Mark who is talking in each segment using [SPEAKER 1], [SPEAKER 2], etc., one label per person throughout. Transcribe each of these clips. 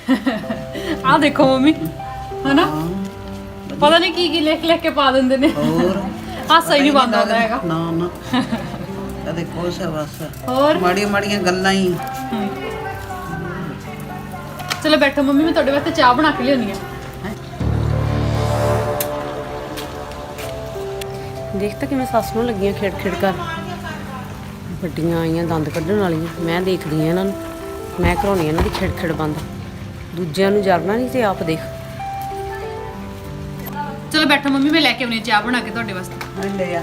[SPEAKER 1] आ देखो मम्मी है ना पता नहीं की लिख लिख के पा देंगे ने
[SPEAKER 2] और
[SPEAKER 1] हासा ही नहीं बंद होता हैगा
[SPEAKER 2] ना ना कदे कुछ है बस
[SPEAKER 1] और
[SPEAKER 2] माड़ियां माड़ियां गल्लां ही
[SPEAKER 1] चलो बैठो मम्मी मैं ਤੁਹਾਡੇ ਵਾਸਤੇ ਚਾਹ ਬਣਾ ਕੇ ਲਿਆਉਣੀ ਹੈ
[SPEAKER 3] देख तो किवें सस नूं लगियां खिड़ खिड़ कर ਵੱਡੀਆਂ ਆਈਆਂ ਦੰਦ ਕੱਢਣ ਵਾਲੀਆਂ ਮੈਂ ਦੇਖਦੀ ਆ ਇਹਨਾਂ ਨੂੰ ਮੈਂ ਕਰਾਉਣੀ ਇਹਨਾਂ ਦੀ ਖਿੜ ਖਿੜ ਬੰਦ ਦੂਜਿਆਂ ਨੂੰ ਜਰਨਾ ਨਹੀਂ ਤੇ ਆਪ ਦੇਖ
[SPEAKER 1] ਚਲੋ ਬੈਠੋ ਮੰਮੀ ਮੈਂ ਲੈ ਕੇ ਆਉਣੀ ਚਾਹ ਬਣਾ ਕੇ ਤੁਹਾਡੇ ਵਾਸਤੇ
[SPEAKER 2] ले आ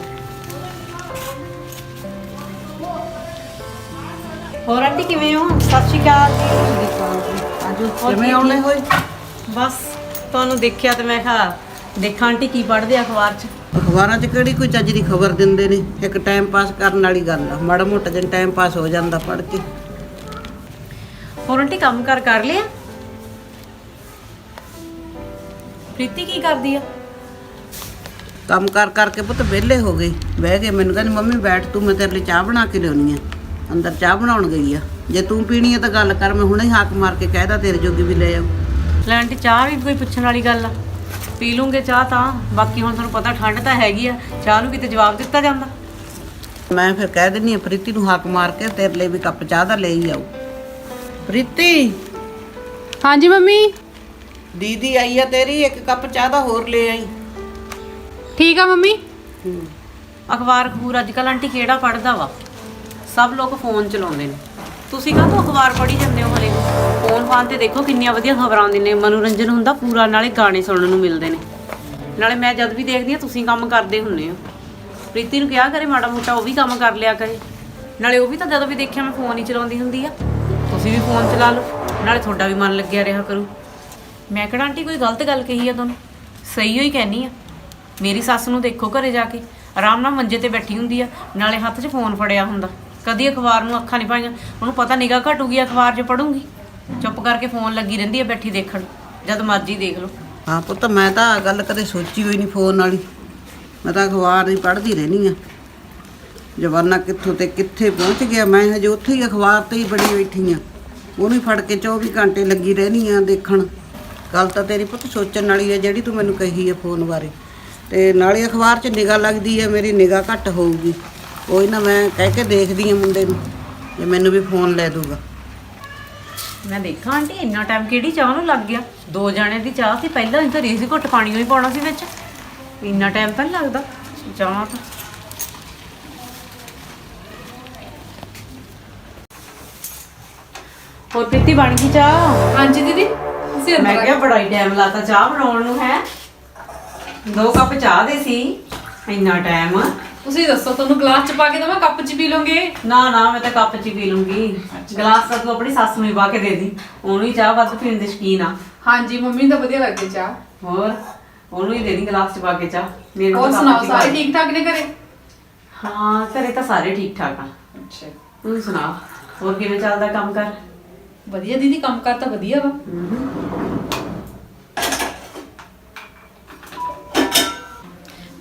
[SPEAKER 3] ਹੋਰ ਆਂਟੀ ਕਿਵੇਂ ਹੋ ਸਤਿ ਸ਼੍ਰੀ ਅਕਾਲ ਜੀ
[SPEAKER 2] आजो किवें आउणे होए
[SPEAKER 3] ਬਸ ਤੁਹਾਨੂੰ ਦੇਖਿਆ ਤੇ ਮੈਂ ਕਿਹਾ ਦੇਖਾਂ ਆਂਟੀ ਕੀ ਪੜ੍ਹਦੇ ਆ ਅਖਬਾਰ 'ਚ
[SPEAKER 2] ਅਖਬਾਰਾਂ 'ਚ ਕਿਹੜੀ ਕੋਈ ਚੱਜ ਦੀ ਖਬਰ ਦਿੰਦੇ ਨੇ ਇੱਕ ਟਾਈਮ ਪਾਸ ਕਰਨ ਵਾਲੀ ਗੱਲ ਆ ਮਾੜਾ ਮੋਟਾ ਜਿਹਾ ਟਾਈਮ ਪਾਸ ਹੋ ਜਾਂਦਾ ਪੜ੍ਹ ਕੇ
[SPEAKER 3] ਹੋਰ ਆਂਟੀ ਕੰਮ ਕਰ ਲਿਆ ਪ੍ਰੀਤੀ ਕੀ ਕਰਦੀ ਆ
[SPEAKER 2] ਕੰਮ ਕਰ ਕਰਕੇ ਪੁੱਤ ਵਿਹਲੇ ਹੋ ਗਏ ਬਹਿ ਗਏ ਮੈਨੂੰ ਕਹਿੰਦੀ ਮੰਮੀ ਬੈਠ ਤੂੰ ਮੈਂ ਤੇਰੇ ਲਈ ਚਾਹ ਬਣਾ ਕੇ ਲਿਆਉਣੀ ਆ ਅੰਦਰ ਚਾਹ ਬਣਾਉਣ ਗਈ ਆ ਜੇ ਤੂੰ ਪੀਣੀ ਆ ਤਾਂ ਗੱਲ ਕਰ ਮੈਂ ਹੁਣੇ ਹੀ ਹਾਕ ਮਾਰ ਕੇ ਕਹਿਦਾ ਤੇਰੇ ਜੋਗੀ ਵੀ ਲੈ ਆਉ
[SPEAKER 3] ਲੈ ਆਂਟੀ ਚਾਹ ਵੀ ਕੋਈ ਪੁੱਛਣ ਵਾਲੀ ਗੱਲ ਆ ਪੀ ਲੂੰਗੇ ਚਾਹ ਤਾਂ ਬਾਕੀ ਹੁਣ ਤੁਹਾਨੂੰ ਪਤਾ ਠੰਡ ਤਾਂ ਹੈਗੀ ਆ ਚਾਹ ਨੂੰ ਕਿਤੇ ਜਵਾਬ ਦਿੱਤਾ ਜਾਂਦਾ
[SPEAKER 2] ਮੈਂ ਫਿਰ ਕਹਿ ਦਿੰਨੀ ਆ ਪ੍ਰੀਤੀ ਨੂੰ ਹਾਕ ਮਾਰ ਕੇ ਤੇਰੇ ਲਈ ਵੀ ਕੱਪ ਚਾਹ ਦਾ ਲੈ ਹੀ ਆਉ ਪ੍ਰੀਤੀ
[SPEAKER 1] हाँ जी मम्मी
[SPEAKER 2] ਦੀਦੀ ਆਈ ਆ ਤੇਰੀ ਇੱਕ ਕੱਪ ਚਾਹ ਦਾ ਹੋਰ ਲੈ ਆਈ
[SPEAKER 1] ठीक है मम्मी
[SPEAKER 3] ਅਖਬਾਰ ਖਬੂਰ ਅੱਜ ਕੱਲ੍ਹ ਆਂਟੀ ਕਿਹੜਾ ਪੜ੍ਹਦਾ ਵਾ ਸਭ ਲੋਕ ਫੋਨ ਚਲਾਉਂਦੇ ਨੇ ਤੁਸੀਂ ਕਾਹਤੋਂ ਅਖਬਾਰ ਪੜ੍ਹੀ ਜਾਂਦੇ ਹੋ ਹਲੇ ਫੋਨ ਫਾਨ ਤੇ ਦੇਖੋ ਕਿੰਨੀਆਂ ਵਧੀਆ ਖਬਰਾਂ ਆਉਂਦੀਆਂ ਨੇ ਮਨੋਰੰਜਨ ਹੁੰਦਾ ਪੂਰਾ ਨਾਲੇ ਗਾਣੇ ਸੁਣਨ ਨੂੰ ਮਿਲਦੇ ਨੇ ਨਾਲੇ ਮੈਂ ਜਦ ਵੀ ਦੇਖਦੀ ਹਾਂ ਤੁਸੀਂ ਕੰਮ ਕਰਦੇ ਹੁੰਦੇ ਹੋ ਪ੍ਰੀਤੀ ਨੂੰ ਕਿਹਾ ਕਰੇ ਮਾੜਾ ਮੋਟਾ ਉਹ ਵੀ ਕੰਮ ਕਰ ਲਿਆ ਕਰੇ ਨਾਲੇ ਉਹ ਵੀ ਤਾਂ ਜਦੋਂ ਵੀ ਦੇਖਿਆ ਮੈਂ ਫੋਨ ਹੀ ਚਲਾਉਂਦੀ ਹੁੰਦੀ ਆ ਤੁਸੀਂ ਵੀ ਫੋਨ ਚਲਾ ਲਓ ਨਾਲੇ ਤੁਹਾਡਾ ਵੀ ਮਨ ਲੱਗਿਆ ਰਿਹਾ ਕਰੂ ਮੈਂ ਕਿਹੜਾ ਆਂਟੀ ਕੋਈ ਗਲਤ ਗੱਲ ਕਹੀ ਆ ਤੁਹਾਨੂੰ ਸਹੀ ਹੋਈ ਕਹਿਨੀ ਆ ਮੇਰੀ ਸੱਸ ਨੂੰ ਦੇਖੋ ਘਰੇ ਜਾ ਕੇ ਆਰਾਮ ਨਾਲ ਮੰਜੇ ਤੇ ਬੈਠੀ ਹੁੰਦੀ ਆ ਨਾਲੇ ਹੱਥ 'ਚ ਫੋਨ ਫੜਿਆ ਹੁੰਦਾ ਕਦੀ ਅਖਬਾਰ ਨੂੰ ਅੱਖਾਂ ਨਹੀਂ ਪਾਈਆਂ ਉਹਨੂੰ ਪਤਾ ਨਿਗਾਹ ਘਟੂਗੀ ਅਖਬਾਰ 'ਚ ਪੜੂੰਗੀ ਚੁੱਪ ਕਰਕੇ ਫੋਨ ਲੱਗੀ ਰਹਿੰਦੀ ਆ ਬੈਠੀ ਦੇਖਣ ਜਦ ਮਰਜ਼ੀ ਦੇਖ ਲਓ
[SPEAKER 2] ਹਾਂ ਪੁੱਤ ਮੈਂ ਤਾਂ ਆਹ ਗੱਲ ਕਦੇ ਸੋਚੀ ਹੋਈ ਨਹੀਂ ਫੋਨ ਵਾਲੀ ਮੈਂ ਤਾਂ ਅਖਬਾਰ ਹੀ ਪੜ੍ਹਦੀ ਰਹਿੰਦੀ ਆ ਜ਼ਮਾਨਾ ਕਿੱਥੋਂ ਤੇ ਕਿੱਥੇ ਪਹੁੰਚ ਗਿਆ ਮੈਂ ਹਜੇ ਉੱਥੇ ਹੀ ਅਖਬਾਰ ਤੇ ਹੀ ਬੜੀ ਬੈਠੀ ਆ ਉਹਨੂੰ ਹੀ ਫੜ ਕੇ 24 ਘੰਟੇ ਲੱਗੀ ਰਹਿੰਦੀ ਆ ਦੇਖਣ ਗੱਲ ਤਾਂ ਤੇਰੀ ਪੁੱਤ ਸੋਚਣ ਵਾਲੀ ਹੈ ਜਿਹੜੀ ਤੂੰ ਮੈਨੂੰ ਕਹੀ ਹੈ ਫੋਨ ਬਾਰੇ ਤੇ ਨਾਲੇ ਅਖਬਾਰ 'ਚ ਨਿਗਾਹ ਲੱਗਦੀ ਹੈ ਮੇਰੀ ਨਿਗਾਹ ਘੱਟ ਹੋਊਗੀ ਉਹ ਨਾ ਮੈਂ ਕਹਿ ਕੇ ਦੇਖਦੀ ਆ ਮੁੰਡੇ ਨੂੰ ਜੇ ਮੈਨੂੰ ਵੀ ਫੋਨ ਲੈ ਦੂਗਾ
[SPEAKER 3] ਮੈਂ ਦੇਖਾਂ ਆਂਟੀ ਇੰਨਾ ਟਾਈਮ ਕਿਹੜੀ ਚਾਹ ਨੂੰ ਲੱਗ ਗਿਆ 2 ਜਣੇ ਦੀ ਚਾਹ ਸੀ ਪਹਿਲਾਂ ਹੀ ਤਾਂ ਰੀਸ ਘੁੱਟ ਪਾਣੀ ਹੀ ਪਾਉਣਾ ਸੀ ਵਿੱਚ ਇੰਨਾ ਟਾਈਮ ਤਾਂ ਨਹੀਂ ਲੱਗਦਾ ਚਾਹ ਤਾਂ ਹੋਰ ਪ੍ਰੀਤੀ ਬਣ ਗਈ ਚਾਹ
[SPEAKER 1] हाँ जी दीदी सिर
[SPEAKER 3] ਮੈਂ ਕਿਹਾ ਬੜਾ ਹੀ ਟਾਈਮ ਲਾਤਾ ਚਾਹ ਬਣਾਉਣ ਨੂੰ ਹੈ 2 ਕੱਪ ਚਾਹ ਦੇ ਸੀ ਇੰਨਾ ਟਾਈਮ
[SPEAKER 1] ਤੁਸੀਂ ਦੱਸੋ ਤੁਹਾਨੂੰ ਗਲਾਸ ਚ ਪਾ ਕੇ ਤਾਂ ਮੈਂ ਕੱਪ ਚ ਪੀ ਲਵਾਂਗੇ
[SPEAKER 3] ਨਾ ਨਾ ਮੈਂ ਤਾਂ ਕੱਪ 'ਚ ਹੀ ਪੀ ਲੂੰਗੀ ਗਲਾਸ ਤਾਂ ਤੂੰ ਆਪਣੀ ਸੱਸ ਨੂੰ ਹੀ ਪਾ ਕੇ ਦੇ ਦੀ ਉਹਨੂੰ ਹੀ ਚਾਹ ਵੱਧ ਪੀਣ ਦੇ ਸ਼ੌਕੀਨ ਆ
[SPEAKER 1] हाँ जी मम्मी ਨੂੰ ਤਾਂ ਵਧੀਆ ਲੱਗਦੀ ਚਾਹ
[SPEAKER 3] ਹੋਰ ਉਹਨੂੰ ਹੀ ਦੇ ਦੀ ਗਲਾਸ 'ਚ ਪਾ ਕੇ ਚਾਹ ਮੇਰੇ
[SPEAKER 1] ਹੋਰ
[SPEAKER 3] ਤਾਂ
[SPEAKER 1] ਸੁਣਾਓ
[SPEAKER 3] ਕੱਪ 'ਚ
[SPEAKER 1] ਸਾਰੇ
[SPEAKER 3] ਪਾ
[SPEAKER 1] ਠੀਕ ਠਾਕ ਨੇ ਘਰੇ
[SPEAKER 3] ਹਾਂ ਘਰੇ ਤਾਂ ਸਾਰੇ ਠੀਕ ਠਾਕ ਆ
[SPEAKER 1] ਅੱਛਾ
[SPEAKER 3] ਤੂੰ ਸੁਣਾ ਹੋਰ ਕਿਵੇਂ ਚੱਲਦਾ ਕੰਮ ਕਰ
[SPEAKER 1] ਵਧੀਆ ਦੀਦੀ ਕੰਮ ਕਰ ਤਾਂ ਵਧੀਆ ਵਾ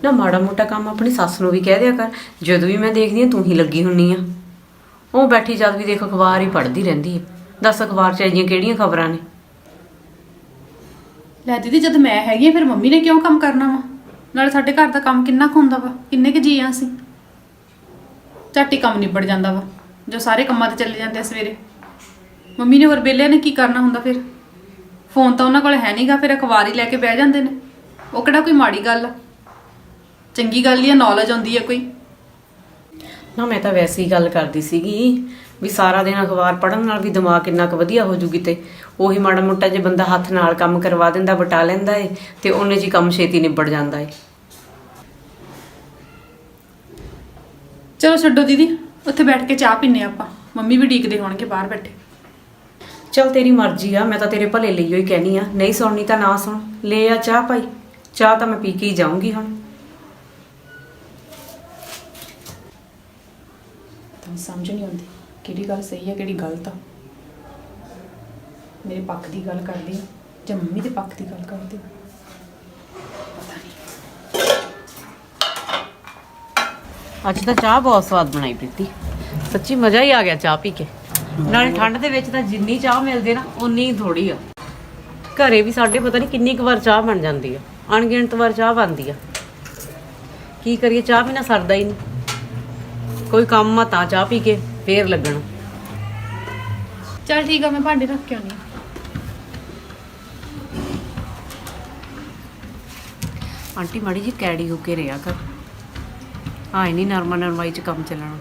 [SPEAKER 3] ਨਾ ਮਾੜਾ ਮੋਟਾ ਕੰਮ ਆਪਣੀ ਸੱਸ ਨੂੰ ਵੀ ਕਹਿ ਦਿਆ ਕਰ ਜਦੋਂ ਵੀ ਮੈਂ ਦੇਖਦੀ ਹਾਂ ਤੂੰ ਹੀ ਲੱਗੀ ਹੁੰਨੀ ਆ ਉਹ ਬੈਠੀ ਜਦ ਵੀ ਦੇਖ ਅਖਬਾਰ ਹੀ ਪੜ੍ਹਦੀ ਰਹਿੰਦੀ ਹੈ ਦੱਸ ਅਖਬਾਰ 'ਚ ਅਜਿਹੀਆਂ ਕਿਹੜੀਆਂ ਖਬਰਾਂ ਨੇ
[SPEAKER 1] ਲੈ ਦੀਦੀ ਜਦ ਮੈਂ ਹੈਗੀ ਆ ਫਿਰ ਮੰਮੀ ਨੇ ਕਿਉਂ ਕੰਮ ਕਰਨਾ ਵਾ ਨਾਲੇ ਸਾਡੇ ਘਰ ਦਾ ਕੰਮ ਕਿੰਨਾ ਕੁ ਹੁੰਦਾ ਵਾ ਕਿੰਨੇ ਕੁ ਜੀ ਆ ਅਸੀਂ ਝੱਟ ਹੀ ਕੰਮ ਨਿਬੜ ਜਾਂਦਾ ਵਾ ਜੋ ਸਾਰੇ ਕੰਮਾਂ ਤੇ ਚੱਲੇ ਜਾਂਦੇ ਆ ਸਵੇਰੇ ਮੰਮੀ ਨੇ ਹੋਰ ਬੇਲਿਆਂ ਨੇ ਕੀ ਕਰਨਾ ਹੁੰਦਾ ਫਿਰ ਫੋਨ ਤਾਂ ਉਹਨਾਂ ਕੋਲ ਹੈ ਨਹੀਂਗਾ ਫਿਰ ਅਖਬਾਰ ਹੀ ਲੈ ਕੇ ਬਹਿ ਜਾਂਦੇ ਨੇ ਉਹ ਕਿਹੜਾ ਕੋਈ ਮਾੜੀ ਗੱਲ ਆ ਚੰਗੀ ਗੱਲ ਹੀ ਆ ਨੌਲੇਜ ਆਉਂਦੀ ਆ ਕੋਈ
[SPEAKER 3] ਨਾ ਮੈਂ ਤਾਂ ਵੈਸੇ ਹੀ ਗੱਲ ਕਰਦੀ ਸੀਗੀ ਵੀ ਸਾਰਾ ਦਿਨ ਅਖਬਾਰ ਪੜ੍ਹਨ ਨਾਲ ਵੀ ਦਿਮਾਗ ਕਿੰਨਾ ਕੁ ਵਧੀਆ ਹੋ ਜੂਗੀ ਤੇ ਉਹੀ ਮਾੜਾ ਮੋਟਾ ਜੇ ਬੰਦਾ ਹੱਥ ਨਾਲ ਕੰਮ ਕਰਵਾ ਦਿੰਦਾ ਵਟਾ ਲੈਂਦਾ ਏ ਤੇ ਉਹਨੇ ਜੀ ਕੰਮ ਛੇਤੀ ਨਿਬੜ ਜਾਂਦਾ ਏ
[SPEAKER 1] ਚਲੋ ਛੱਡੋ ਦੀਦੀ ਉੱਥੇ ਬੈਠ ਕੇ ਚਾਹ ਪੀਨੇ ਆਪਾਂ ਮੰਮੀ ਵੀ ਢੀਕਦੇ ਹੋਣਗੇ ਬਾਹਰ ਬੈਠੇ
[SPEAKER 3] ਚਲ ਤੇਰੀ ਮਰਜ਼ੀ ਆ ਮੈਂ ਤਾਂ ਤੇਰੇ ਭਲੇ ਲਈ ਹੀ ਕਹਿਨੀ ਆ ਨਹੀਂ ਸੁਣਨੀ ਤਾਂ ਨਾ ਸੁਣ ਲੈ ਆ ਚਾਹ ਭਾਈ ਚਾਹ ਤਾਂ ਮੈਂ ਪੀ ਕੇ ਹੀ ਜਾਊਂਗੀ ਹੁਣ
[SPEAKER 1] ਤਾਂ ਸਮਝ ਨਹੀਂ ਆਉਂਦੀ ਕਿਹੜੀ ਗੱਲ ਸਹੀ ਹੈ ਕਿਹੜੀ ਗਲਤ ਆ ਮੇਰੇ ਪੱਖ ਦੀ ਗੱਲ ਕਰਦੀ ਆ ਜਾਂ ਮੰਮੀ ਦੇ ਪੱਖ ਦੀ ਗੱਲ ਕਰਦੀ ਆ ਪਤਾ ਨਹੀਂ
[SPEAKER 3] ਅੱਜ ਤਾਂ ਚਾਹ ਬਹੁਤ ਸਵਾਦ ਬਣਾਈ ਪ੍ਰੀਤੀ ਸੱਚੀ ਮਜ਼ਾ ਹੀ ਆ ਗਿਆ ਚਾਹ ਪੀ ਕੇ ਨਾਲੇ ਠੰਡ ਦੇ ਵਿੱਚ ਤਾਂ ਜਿੰਨੀ ਚਾਹ ਮਿਲਦੀ ਨਾ ਉਨੀ ਹੀ ਥੋੜੀ ਆ ਘਰੇ ਵੀ ਸਾਡੇ ਪਤਾ ਨਹੀਂ ਕਿੰਨੀ ਕੁ ਵਾਰ ਚਾਹ ਬਣ ਜਾਂਦੀ ਆ, ਅਣਗਿਣਤ ਵਾਰ ਚਾਹ ਬਣਦੀ ਆ। ਕੀ ਕਰੀਏ, ਚਾਹ ਬਿਨਾਂ ਸਰਦਾ ਹੀ ਨਹੀਂ। ਕੋਈ ਕੰਮ ਆ ਤਾਂ ਚਾਹ ਪੀ ਕੇ ਫੇਰ ਲੱਗਣਾ।
[SPEAKER 1] ਚੱਲ ਠੀਕ ਆ, ਮੈਂ ਭਾਂਡੇ ਰੱਖ ਕੇ ਆਉਣੀ।
[SPEAKER 3] ਆਂਟੀ ਮਾੜੀ ਜੀ ਕੈੜੀ ਹੋ ਕੇ ਰਿਹਾ ਕਰ, ਆਏ ਨਹੀਂ ਨਰਮਾ ਨਰਮਾਈ ਚ ਕੰਮ ਚੱਲਣਾ।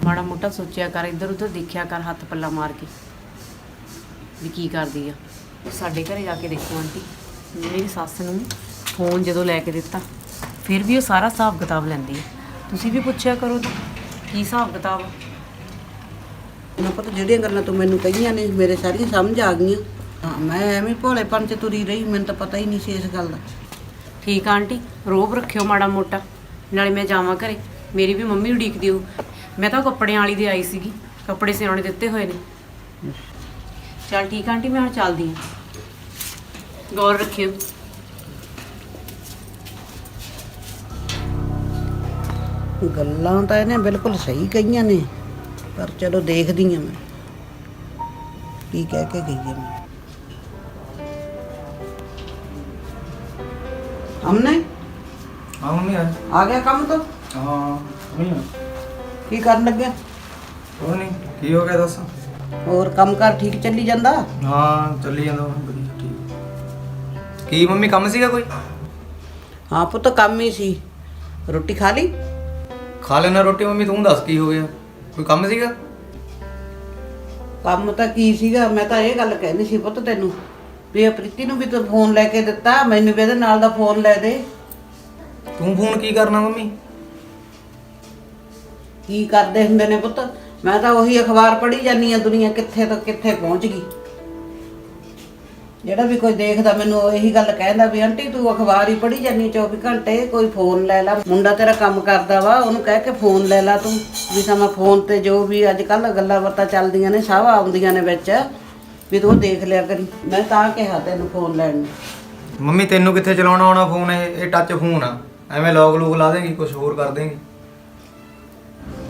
[SPEAKER 3] ਮਾੜਾ ਮੋਟਾ ਸੋਚਿਆ ਕਰ, ਇੱਧਰ ਉੱਧਰ ਦੇਖਿਆ ਕਰ, ਹੱਥ ਪੱਲਾ ਮਾਰ ਕੇ ਵੀ ਕੀ ਕਰਦੀ ਆ। ਸਾਡੇ ਘਰੇ ਜਾ ਕੇ ਦੇਖੋ ਆਂਟੀ, ਮੇਰੀ ਸੱਸ ਨੂੰ ਫੋਨ ਜਦੋਂ ਲੈ ਕੇ ਦਿੱਤਾ ਫਿਰ ਵੀ ਉਹ ਸਾਰਾ ਹਿਸਾਬ ਕਿਤਾਬ ਲੈਂਦੀ ਆ। ਤੁਸੀਂ ਵੀ ਪੁੱਛਿਆ ਕਰੋ ਤਾਂ ਕੀ ਹਿਸਾਬ ਕਿਤਾਬ ਆ।
[SPEAKER 2] ਨਾ ਪਤਾ ਜਿਹੜੀਆਂ ਗੱਲਾਂ ਤੂੰ ਮੈਨੂੰ ਕਹੀਆਂ ਨੇ ਮੇਰੇ ਸਾਰੀਆਂ ਸਮਝ ਆ ਗਈਆਂ। ਹਾਂ, ਮੈਂ ਐਵੇਂ ਭੋਲੇਪਨ 'ਚ ਤੁਰੀ ਰਹੀ, ਮੈਨੂੰ ਤਾਂ ਪਤਾ ਹੀ ਨਹੀਂ ਸੀ ਇਸ ਗੱਲ ਦਾ।
[SPEAKER 3] ਠੀਕ ਆ ਆਂਟੀ, ਰੋਬ ਰੱਖਿਓ ਮਾੜਾ ਮੋਟਾ। ਨਾਲੇ ਮੈਂ ਜਾਵਾਂ ਘਰੇ, ਮੇਰੀ ਵੀ ਮੰਮੀ ਉਡੀਕਦੀ ਹੋ। ਮੈਂ ਤਾਂ ਕੱਪੜਿਆਂ ਵਾਲੀ ਦੇ ਆਈ ਸੀਗੀ, ਕੱਪੜੇ ਸਿਉਣੇ ਦਿੱਤੇ ਹੋਏ ਨੇ। ਚੱਲ ਠੀਕ ਆ ਆਂਟੀ, ਮੈਂ ਹੁਣ ਚੱਲਦੀ ਹਾਂ। ਗੌਰ ਰੱਖਿਓ।
[SPEAKER 2] ਗੱਲਾਂ ਤਾਂ ਇਹਨੇ ਬਿਲਕੁਲ ਸਹੀ ਕਹੀਆਂ ਨੇ, ਪਰ ਚਲੋ ਦੇਖਦੀ ਹਾਂ ਮੈਂ ਕੀ ਕਹਿ ਕੇ ਗਈ ਹੈ। ਮੈਂ हमने
[SPEAKER 4] हाँ मम्मी आज
[SPEAKER 2] आ गया काम तो
[SPEAKER 4] हाँ नहीं
[SPEAKER 2] की कर लग गया
[SPEAKER 4] वो नहीं की हो गया दस
[SPEAKER 2] और काम कार ठीक चली जांदा
[SPEAKER 4] हाँ चली जाता बढ़िया ठीक की मम्मी कम सीगा कोई
[SPEAKER 2] हाँ पुत काम ही सी रोटी खा ली
[SPEAKER 4] खा लेना रोटी मम्मी तू दस की हो गया कोई कम सीगा
[SPEAKER 2] ਕੰਮ ਤਾਂ ਕੀ ਸੀਗਾ ਮੈਂ ਤਾਂ ਇਹ ਗੱਲ ਕਹਿਣੀ ਸੀ ਪੁੱਤ ਤੈਨੂੰ ਵੀ ਇਹ ਪ੍ਰੀਤੀ ਨੂੰ ਵੀ ਤੂੰ ਫੋਨ ਲੈ ਕੇ ਦਿੱਤਾ ਮੈਨੂੰ ਵੀ ਇਹਦੇ ਨਾਲ ਦਾ ਫੋਨ ਲੈ ਦੇ
[SPEAKER 4] तू फोन की करना मम्मी
[SPEAKER 2] ਕੀ ਕਰਦੇ ਹੁੰਦੇ ਨੇ ਪੁੱਤ ਮੈਂ ਤਾਂ ਉਹੀ ਅਖਬਾਰ ਪੜ੍ਹੀ ਜਾਂਦੀ ਆ ਦੁਨੀਆ ਕਿੱਥੇ ਤੋਂ ਕਿੱਥੇ ਪਹੁੰਚ ਗਈ ਜਿਹੜਾ ਵੀ ਕੋਈ ਦੇਖਦਾ ਮੈਨੂੰ ਇਹੀ ਗੱਲ ਕਹਿੰਦਾ ਵੀ ਆਂਟੀ ਤੂੰ ਅਖਬਾਰ ਹੀ ਪੜ੍ਹੀ ਜਾਂਦੀ 24 ਘੰਟੇ ਕੋਈ ਫੋਨ ਲੈ ਲਾ ਮੁੰਡਾ ਤੇਰਾ ਕੰਮ ਕਰਦਾ ਵਾ ਉਹਨੂੰ ਕਹਿ ਕੇ ਫੋਨ ਲੈ ਲਾ ਤੂੰ ਵੀ ਸਮਾਂ ਫੋਨ ਤੇ ਜੋ ਵੀ ਅੱਜ ਕੱਲ ਗੱਲਾਂ ਬਾਤਾਂ ਚੱਲਦੀਆਂ ਨੇ ਸਭ ਆਉਂਦੀਆਂ ਨੇ ਵਿੱਚ ਵੀ ਤੂੰ ਦੇਖ ਲਿਆ ਕਰੀ ਮੈਂ ਤਾਂ ਕਿਹਾ ਤੈਨੂੰ ਫੋਨ ਲੈਣ ਨੂੰ
[SPEAKER 4] मम्मी तेनू कित्थे चलाउणा आउणा फोन ये टच फोन आ ਐਵੇਂ ਲੋਕ ਲੋਕ ਲਾ ਦੇਂਗੀ ਕੁਝ ਹੋਰ ਕਰ ਦੇਂਗੀ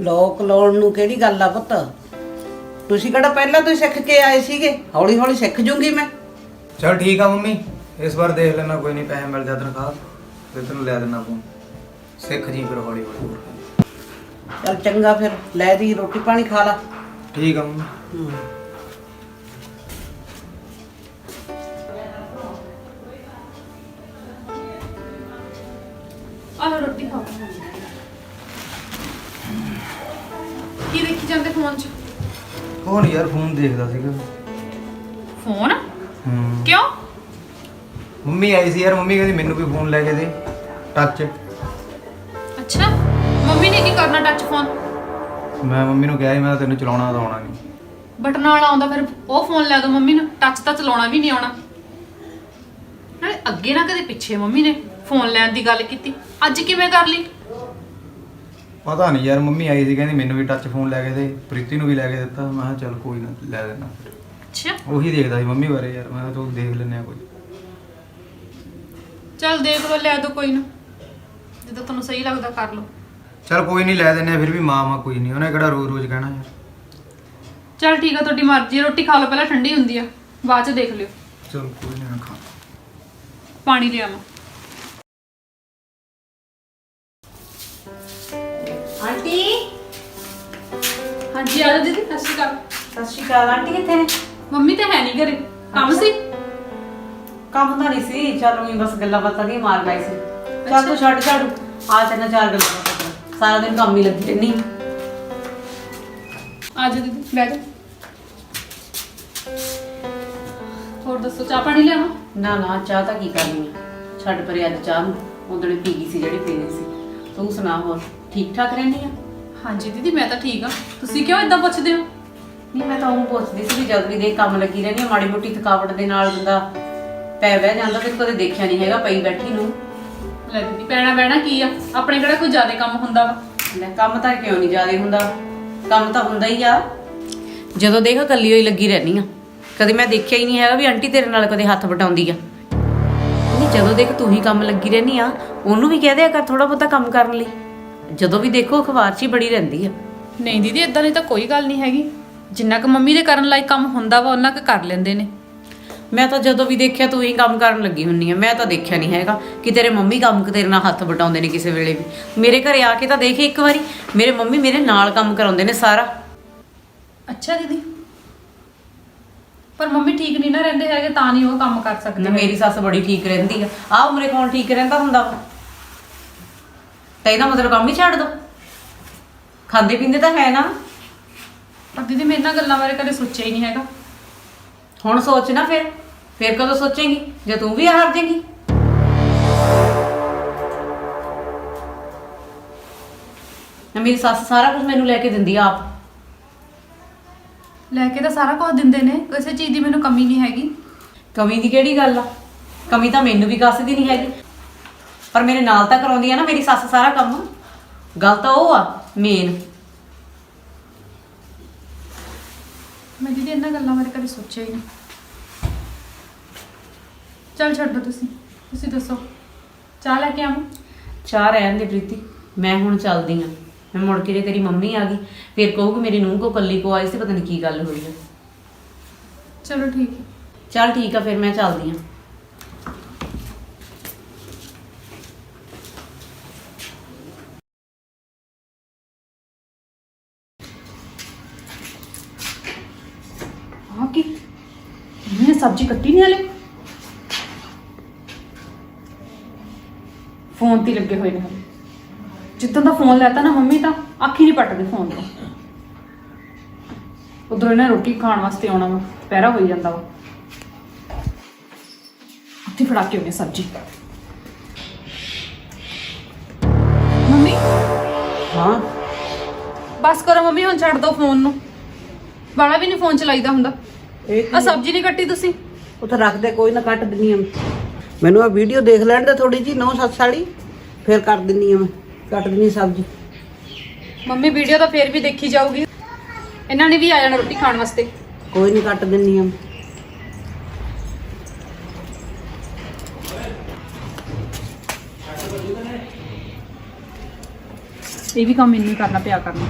[SPEAKER 2] ਲੋਕ ਲਾਉਣ ਨੂੰ ਕਿਹੜੀ ਗੱਲ ਆ ਪੁੱਤ ਤੁਸੀਂ ਕਿਹੜਾ ਪਹਿਲਾਂ ਤੋਂ ਹੀ ਸਿੱਖ ਕੇ ਆਏ ਸੀਗੇ ਹੌਲੀ ਹੌਲੀ ਸਿੱਖ ਜੂੰਗੀ ਮੈਂ
[SPEAKER 4] चल ठीक है मम्मी इस बार देख लेना कोई नहीं पैसे मिल जा तनख्वाह फिर तेन लै देना फोन सिख जी फिर हौली हौली
[SPEAKER 2] ਚੱਲ ਚੰਗਾ ਫਿਰ ਲੈ ਦੀ ਰੋਟੀ ਪਾਣੀ ਖਾ ਲਾ
[SPEAKER 4] ठीक है मम्मी
[SPEAKER 1] ਆ ਲਓ ਰੋਟੀ ਖਾਓ। ਕੀ ਦੇਖੀ ਜਾਂਦੇ ਫੋਨ 'ਚ?
[SPEAKER 4] कौन यार फोन देखदा सीगा
[SPEAKER 1] ਫੋਨ ਕਿਉਂ?
[SPEAKER 4] ਮੰਮੀ ਆਈ ਸੀ ਯਾਰ ਮੰਮੀ ਕਹਿੰਦੀ ਮੈਨੂੰ ਵੀ ਫੋਨ ਲੈ ਕੇ ਦੇ ਟੱਚ
[SPEAKER 1] ਅੱਛਾ, ਮੰਮੀ ਨੇ ਕੀ ਕਰਨਾ ਟੱਚ ਫੋਨ?
[SPEAKER 4] ਮੈਂ ਮੰਮੀ ਨੂੰ ਕਿਹਾ ਸੀ ਮੈਂ ਤੈਨੂੰ ਚਲਾਉਣਾ ਤਾਂ ਆਉਣਾ ਨਹੀਂ
[SPEAKER 1] ਬਟਨ ਵਾਲਾ ਆਉਂਦਾ, ਫਿਰ ਉਹ ਫੋਨ ਲੈ ਦੋ ਮੰਮੀ ਨੂੰ, ਟੱਚ ਤਾਂ ਚਲਾਉਣਾ ਵੀ ਨਹੀਂ ਆਉਣਾ। ਨਾਲੇ ਅੱਗੇ ਨਾ ਕਦੇ ਪਿੱਛੇ ਮੰਮੀ ਨੇ ਫੋਨ ਲੈਣ ਦੀ ਗੱਲ ਕੀਤੀ, ਅੱਜ ਕਿਵੇਂ ਕਰ ਲਈ?
[SPEAKER 4] ਪਤਾ ਨਹੀਂ ਯਾਰ ਮੰਮੀ ਆਈ ਸੀ ਕਹਿੰਦੀ ਮੈਨੂੰ ਵੀ ਟੱਚ ਫੋਨ ਲੈ ਕੇ ਦੇ ਪ੍ਰੀਤੀ ਨੂੰ ਵੀ ਲੈ ਕੇ ਦਿੱਤਾ ਮੈਂ ਕਿਹਾ ਚੱਲ ਕੋਈ ਨਾ ਲੈ ਦੇਣਾ
[SPEAKER 1] ਅੱਛਾ,
[SPEAKER 4] ਉਹੀ ਦੇਖਦਾ ਸੀ ਮੰਮੀ ਬਾਰੇ ਯਾਰ ਮੈਂ ਕਿਹਾ ਤੂੰ ਦੇਖ ਲੈਨੇ ਆ ਕੋਈ
[SPEAKER 1] ਚੱਲ ਦੇਖ ਲਓ, ਲੈ ਦੋ ਕੋਈ ਨਾ, ਜਦੋਂ ਤੁਹਾਨੂੰ ਸਹੀ ਲੱਗਦਾ ਕਰ ਲਓ।
[SPEAKER 4] ਚੱਲ ਕੋਈ ਨਹੀਂ ਲੈ ਦਿੰਨੇ ਆ ਫਿਰ ਵੀ ਮਾਂ ਕੋਈ ਨਹੀਂ ਉਹਨੇ ਕਿਹੜਾ ਰੋਜ਼ ਰੋਜ਼ ਕਹਿਣਾ ਯਾਰ
[SPEAKER 1] ਚੱਲ ਠੀਕ ਆ, ਤੁਹਾਡੀ ਮਰਜ਼ੀ, ਰੋਟੀ ਖਾ ਲਓ ਪਹਿਲਾਂ, ਠੰਡੀ ਹੁੰਦੀ ਆ, ਬਾਅਦ ਚ ਦੇਖ ਲਿਓ।
[SPEAKER 4] ਚਲ ਕੋਈ ਨਹੀਂ ਖਾ
[SPEAKER 1] ਪਾਣੀ ਲਿਆਵਾਂ।
[SPEAKER 3] ਆਂਟੀ
[SPEAKER 1] ਹਾਂਜੀ ਆ ਜਾਓ ਦੀਦੀ, ਸਤਿ ਸ਼੍ਰੀ ਅਕਾਲ।
[SPEAKER 3] ਸਤਿ ਸ਼੍ਰੀ ਅਕਾਲ। ਆਂਟੀ ਕਿੱਥੇ ਨੇ?
[SPEAKER 1] ਮੰਮੀ ਤਾਂ ਹੈ ਨਹੀਂ ਘਰੇ, ਕੰਮ ਸੀ।
[SPEAKER 3] ਕੰਮ ਤਾਂ ਨਹੀਂ ਸੀ, ਚਲ ਉਹੀ ਬਸ ਗੱਲਾਂ ਬਾਤਾਂ ਦੀਆਂ ਮਾਰ ਗਈ ਸੀ। ਚੱਲ ਤੂੰ ਛੱਡ ਝਾੜੂ, ਆ ਤੇਨਾਂ ਚਾਰ ਗੱਲਾਂ ਬਾਤਾਂ ਕਰ, ਸਾਰਾ ਦਿਨ ਕੰਮ ਹੀ ਲੱਗੀ ਰਹਿਨੀ।
[SPEAKER 1] ਆ ਜਾਓ ਦੀਦੀ, ਬਹਿ ਜਾਓ। ਹੋਰ ਦੱਸੋ, ਚਾਹ ਪਾਣੀ ਲਿਆਵਾਂ?
[SPEAKER 3] ਨਾ ਨਾ, ਚਾਹ ਤਾਂ ਕੀ ਕਰਨੀ ਆ, ਛੱਡ ਪਰੇ ਅੱਜ ਚਾਹ ਨੂੰ, ਉਦੋਂ ਪੀ ਗਈ ਸੀ ਜਿਹੜੀ ਪੀਣੀ ਸੀ। ਤੂੰ ਸੁਣਾ ਹੋਰ ਠੀਕ ਠਾਕ ਰਹਿੰਦੀ ਆ?
[SPEAKER 1] ਹਾਂਜੀ ਦੀਦੀ, ਮੈਂ ਤਾਂ ਠੀਕ ਆ, ਤੁਸੀਂ ਕਿਉਂ ਇਦਾਂ ਪੁੱਛਦੇ ਹੋ?
[SPEAKER 3] ਨਹੀਂ ਮੈਂ ਤਾਂ ਉਹ ਪੁੱਛਦੀ ਸੀ ਵੀ ਜਦ ਵੀ ਦੇ ਕੰਮ ਲੱਗੀ ਰਹਿੰਦੀ ਆ, ਮਾੜੀ ਮੋਟੀ ਥਕਾਵਟ ਦੇ ਨਾਲ ਬੰਦਾ ਪੈ ਬਹਿ ਜਾਂਦਾ, ਤੇ ਕਦੇ ਦੇਖਿਆ ਨਹੀਂ ਹੈਗਾ ਪਈ ਬੈਠੀ ਨੂੰ।
[SPEAKER 1] ਲੈ ਦੀਦੀ, ਪੈਣਾ ਬਹਿਣਾ ਕੀ ਆ, ਆਪਣੇ ਕਿਹੜਾ ਕੋਈ ਜ਼ਿਆਦਾ ਕੰਮ ਹੁੰਦਾ ਵਾ?
[SPEAKER 3] ਲੈ ਕੰਮ ਤਾਂ ਕਿਉਂ ਨਹੀਂ ਜ਼ਿਆਦਾ ਹੁੰਦਾ, ਕੰਮ ਤਾਂ ਹੁੰਦਾ ਹੀ ਆ। ਜਦੋਂ ਦੇਖ ਇਕੱਲੀ ਹੋਈ ਲੱਗੀ ਰਹਿਣੀ ਆ, ਕਦੇ ਮੈਂ ਦੇਖਿਆ ਹੀ ਨਹੀਂ ਹੈਗਾ ਵੀ ਆਂਟੀ ਤੇਰੇ ਨਾਲ ਕਦੇ ਹੱਥ ਵਟਾਉਂਦੀ ਆ। ਨਹੀਂ ਜਦੋਂ ਦੇਖ ਤੂੰ ਹੀ ਕੰਮ ਲੱਗੀ ਰਹਿਣੀ ਆ, ਉਹਨੂੰ ਵੀ ਕਹਿ ਦਿਆ ਕਰ ਥੋੜਾ ਬਹੁਤਾ ਕੰਮ ਕਰਨ ਲਈ। ਜਦੋਂ ਵੀ ਦੇਖੋ ਅਖਬਾਰ 'ਚ ਹੀ ਬੜੀ ਰਹਿੰਦੀ ਆ।
[SPEAKER 1] ਨਹੀਂ ਦੀਦੀ, ਇਦਾਂ ਦੀ ਤਾਂ ਕੋਈ ਗੱਲ ਨਹੀਂ ਹੈਗੀ, ਜਿੰਨਾ ਕੁ ਮੰਮੀ ਦੇ ਕਰਨ ਲਾਇਕ ਕੰਮ ਹੁੰਦਾ ਵਾ ਉਹਨਾਂ ਕੁ ਕਰ ਲੈਂਦੇ ਨੇ।
[SPEAKER 3] ਮੈਂ ਤਾਂ ਜਦੋਂ ਵੀ ਦੇਖਿਆ ਤੂੰ ਹੀ ਕੰਮ ਕਰਨ ਲੱਗੀ ਹੁੰਨੀ ਆ। ਮੈਂ ਤਾਂ ਦੇਖਿਆ ਨਹੀਂ ਹੈਗਾ ਕਿ ਤੇਰੇ ਮੰਮੀ ਕੰਮ ਤੇਰੇ ਨਾਲ ਹੱਥ ਵਟਾਉਂਦੇ ਨੇ ਕਿਸੇ ਵੇਲੇ ਵੀ। ਮੇਰੇ ਘਰੇ ਆ ਕੇ ਤਾਂ ਦੇਖ ਇੱਕ ਵਾਰੀ, ਮੇਰੇ ਮੰਮੀ ਮੇਰੇ ਨਾਲ ਕੰਮ ਕਰਾਉਂਦੇ ਨੇ ਸਾਰਾ।
[SPEAKER 1] ਅੱਛਾ ਦੀਦੀ, ਪਰ ਮੰਮੀ ਠੀਕ ਨਹੀਂ ਨਾ ਰਹਿੰਦੇ ਹੈਗੇ, ਤਾਂ ਨਹੀਂ ਉਹ ਕੰਮ ਕਰ ਸਕਦੇ।
[SPEAKER 3] ਮੇਰੀ ਸੱਸ ਬੜੀ ਠੀਕ ਰਹਿੰਦੀ ਆ ਉਮਰੇ ਕੌਣ ਠੀਕ ਰਹਿੰਦਾ ਹੁੰਦਾ ਵਾ? ਤਾਂ ਇਹਦਾ ਮਤਲਬ ਕੰਮ ਹੀ ਛੱਡ ਦੋ। ਖਾਂਦੇ ਪੀਂਦੇ ਤਾਂ ਹੈ ਨਾ।
[SPEAKER 1] ਪਰ ਦੀਦੀ ਮੈਂ ਇਹਨਾਂ ਗੱਲਾਂ ਬਾਰੇ ਕਦੇ ਸੋਚਿਆ ਹੀ ਨਹੀਂ ਹੈਗਾ।
[SPEAKER 3] ਹੁਣ ਸੋਚ ਨਾ, ਫਿਰ ਕਦੋਂ ਸੋਚੇਂਗੀ ਜੇ ਤੂੰ ਵੀ ਹਾਰ ਜਾਏਂਗੀ? ਮੇਰੀ ਸੱਸ ਸਾਰਾ ਕੁਝ ਮੈਨੂੰ ਲੈ ਕੇ ਦਿੰਦੀ ਆ ਆਪ।
[SPEAKER 1] ਲੈ ਕੇ ਤਾਂ ਸਾਰਾ ਕੁਝ ਦਿੰਦੇ ਨੇ, ਕਿਸੇ ਚੀਜ਼ ਦੀ ਮੈਨੂੰ ਕਮੀ ਨਹੀਂ ਹੈਗੀ।
[SPEAKER 3] ਕਮੀ ਦੀ ਕਿਹੜੀ ਗੱਲ ਆ? ਕਮੀ ਤਾਂ ਮੈਨੂੰ ਵੀ ਕੱਸਦੀ ਨਹੀਂ ਹੈਗੀ, ਪਰ ਮੇਰੇ ਨਾਲ ਤਾਂ ਕਰਾਉਂਦੀ ਆ ਨਾ ਮੇਰੀ ਸੱਸ ਸਾਰਾ ਕੰਮ। ਗੱਲ ਤਾਂ ਉਹ ਆ ਮੇਨ।
[SPEAKER 1] ਮੈਂ ਦੀਦੀ ਇਹਨਾਂ ਗੱਲਾਂ ਬਾਰੇ ਕਦੇ ਸੋਚਿਆ ਹੀ ਨਹੀਂ। ਚੱਲ ਛੱਡੋ, ਤੁਸੀਂ ਦੱਸੋ ਚਾਹ ਲੈ ਕੇ ਆਵਾਂ?
[SPEAKER 3] ਚਾਹ ਰਹਿਣ ਦੇ ਪ੍ਰੀਤੀ, ਮੈਂ ਹੁਣ ਚੱਲਦੀ ਆ। ਮੈਂ ਮੁੜ ਕੇ ਜੇ ਤੇਰੀ ਮੰਮੀ ਆ ਗਈ ਫਿਰ ਕਹੂਗੀ ਮੇਰੀ ਨੂੰਹ ਕੋ ਕੱਲੀ ਕੋ ਆਈ ਸੀ, ਪਤਾ ਨਹੀਂ ਕੀ ਗੱਲ ਹੋਈ ਆ।
[SPEAKER 1] ਚਲੋ ਠੀਕ ਹੈ।
[SPEAKER 3] ਚੱਲ ਠੀਕ ਆ, ਫਿਰ ਮੈਂ ਚੱਲਦੀ ਆ।
[SPEAKER 1] ਆ ਕੀ ਮੈਂ ਸਬਜ਼ੀ ਕੱਟੀ ਨਹੀਂ ਹਲੇ, ਫੋਨ ਤੇ ਲੱਗੇ ਹੋਏ ਨੇ ਹਲੇ। ਜਿੱਦਾਂ ਦਾ ਫੋਨ ਲੈਤਾ ਨਾ ਮੰਮੀ ਤਾਂ ਅੱਖ ਹੀ ਨਹੀਂ ਪੱਟਦੀ ਫੋਨ ਤੋਂ। ਉਧਰੋਂ ਇਹਨਾਂ ਰੋਟੀ ਖਾਣ ਵਾਸਤੇ ਆਉਣਾ ਵਾ, ਦੁਪਹਿਰਾ ਹੋਈ ਜਾਂਦਾ ਵਾ। ਉੱਥੇ ਫੜਾ ਕੇ ਆਉਣੀ ਸਬਜ਼ੀ। ਮੰਮੀ
[SPEAKER 2] ਹਾਂ
[SPEAKER 1] ਬਸ ਕਰੋ ਮੰਮੀ, ਹੁਣ ਛੱਡ ਦੋ ਫੋਨ ਨੂੰ। ਬਾਲਾ ਵੀ ਨਹੀਂ ਫੋਨ ਚਲਾਈਦਾ ਹੁੰਦਾ।
[SPEAKER 2] ਇਹ
[SPEAKER 1] ਆ ਸਬਜ਼ੀ ਨਹੀਂ ਕੱਟੀ ਤੁਸੀਂ?
[SPEAKER 2] ਉਹ ਤਾਂ ਰੱਖਦੇ ਕੋਈ ਨਾ, ਕੱਟ ਦਿੰਨੀ ਆ ਮੈਨੂੰ। ਆ ਵੀਡੀਓ ਦੇਖ ਲੈਣ ਦੇ ਥੋੜੀ ਜੀ 9-7 ਵਾਲੀ, ਫਿਰ ਕਰ ਦਿੰਨੀ ਆ ਮੈਂ, ਕੱਟ ਦਿੰਨੀ ਸਬਜ਼ੀ।
[SPEAKER 1] ਮੰਮੀ ਵੀਡੀਓ ਤਾਂ ਫੇਰ ਵੀ ਦੇਖੀ ਜਾਊਗੀ, ਇਹਨਾਂ ਨੇ ਵੀ ਆ ਜਾਣਾ ਰੋਟੀ ਖਾਣ ਵਾਸਤੇ।
[SPEAKER 2] ਕੋਈ ਨਹੀਂ, ਕੱਟ ਦਿੰਨੀ ਆ।
[SPEAKER 1] ਇਹ ਵੀ ਕੰਮ ਮੈਨੂੰ ਕਰਨਾ ਪਿਆ ਕਰਨਾ।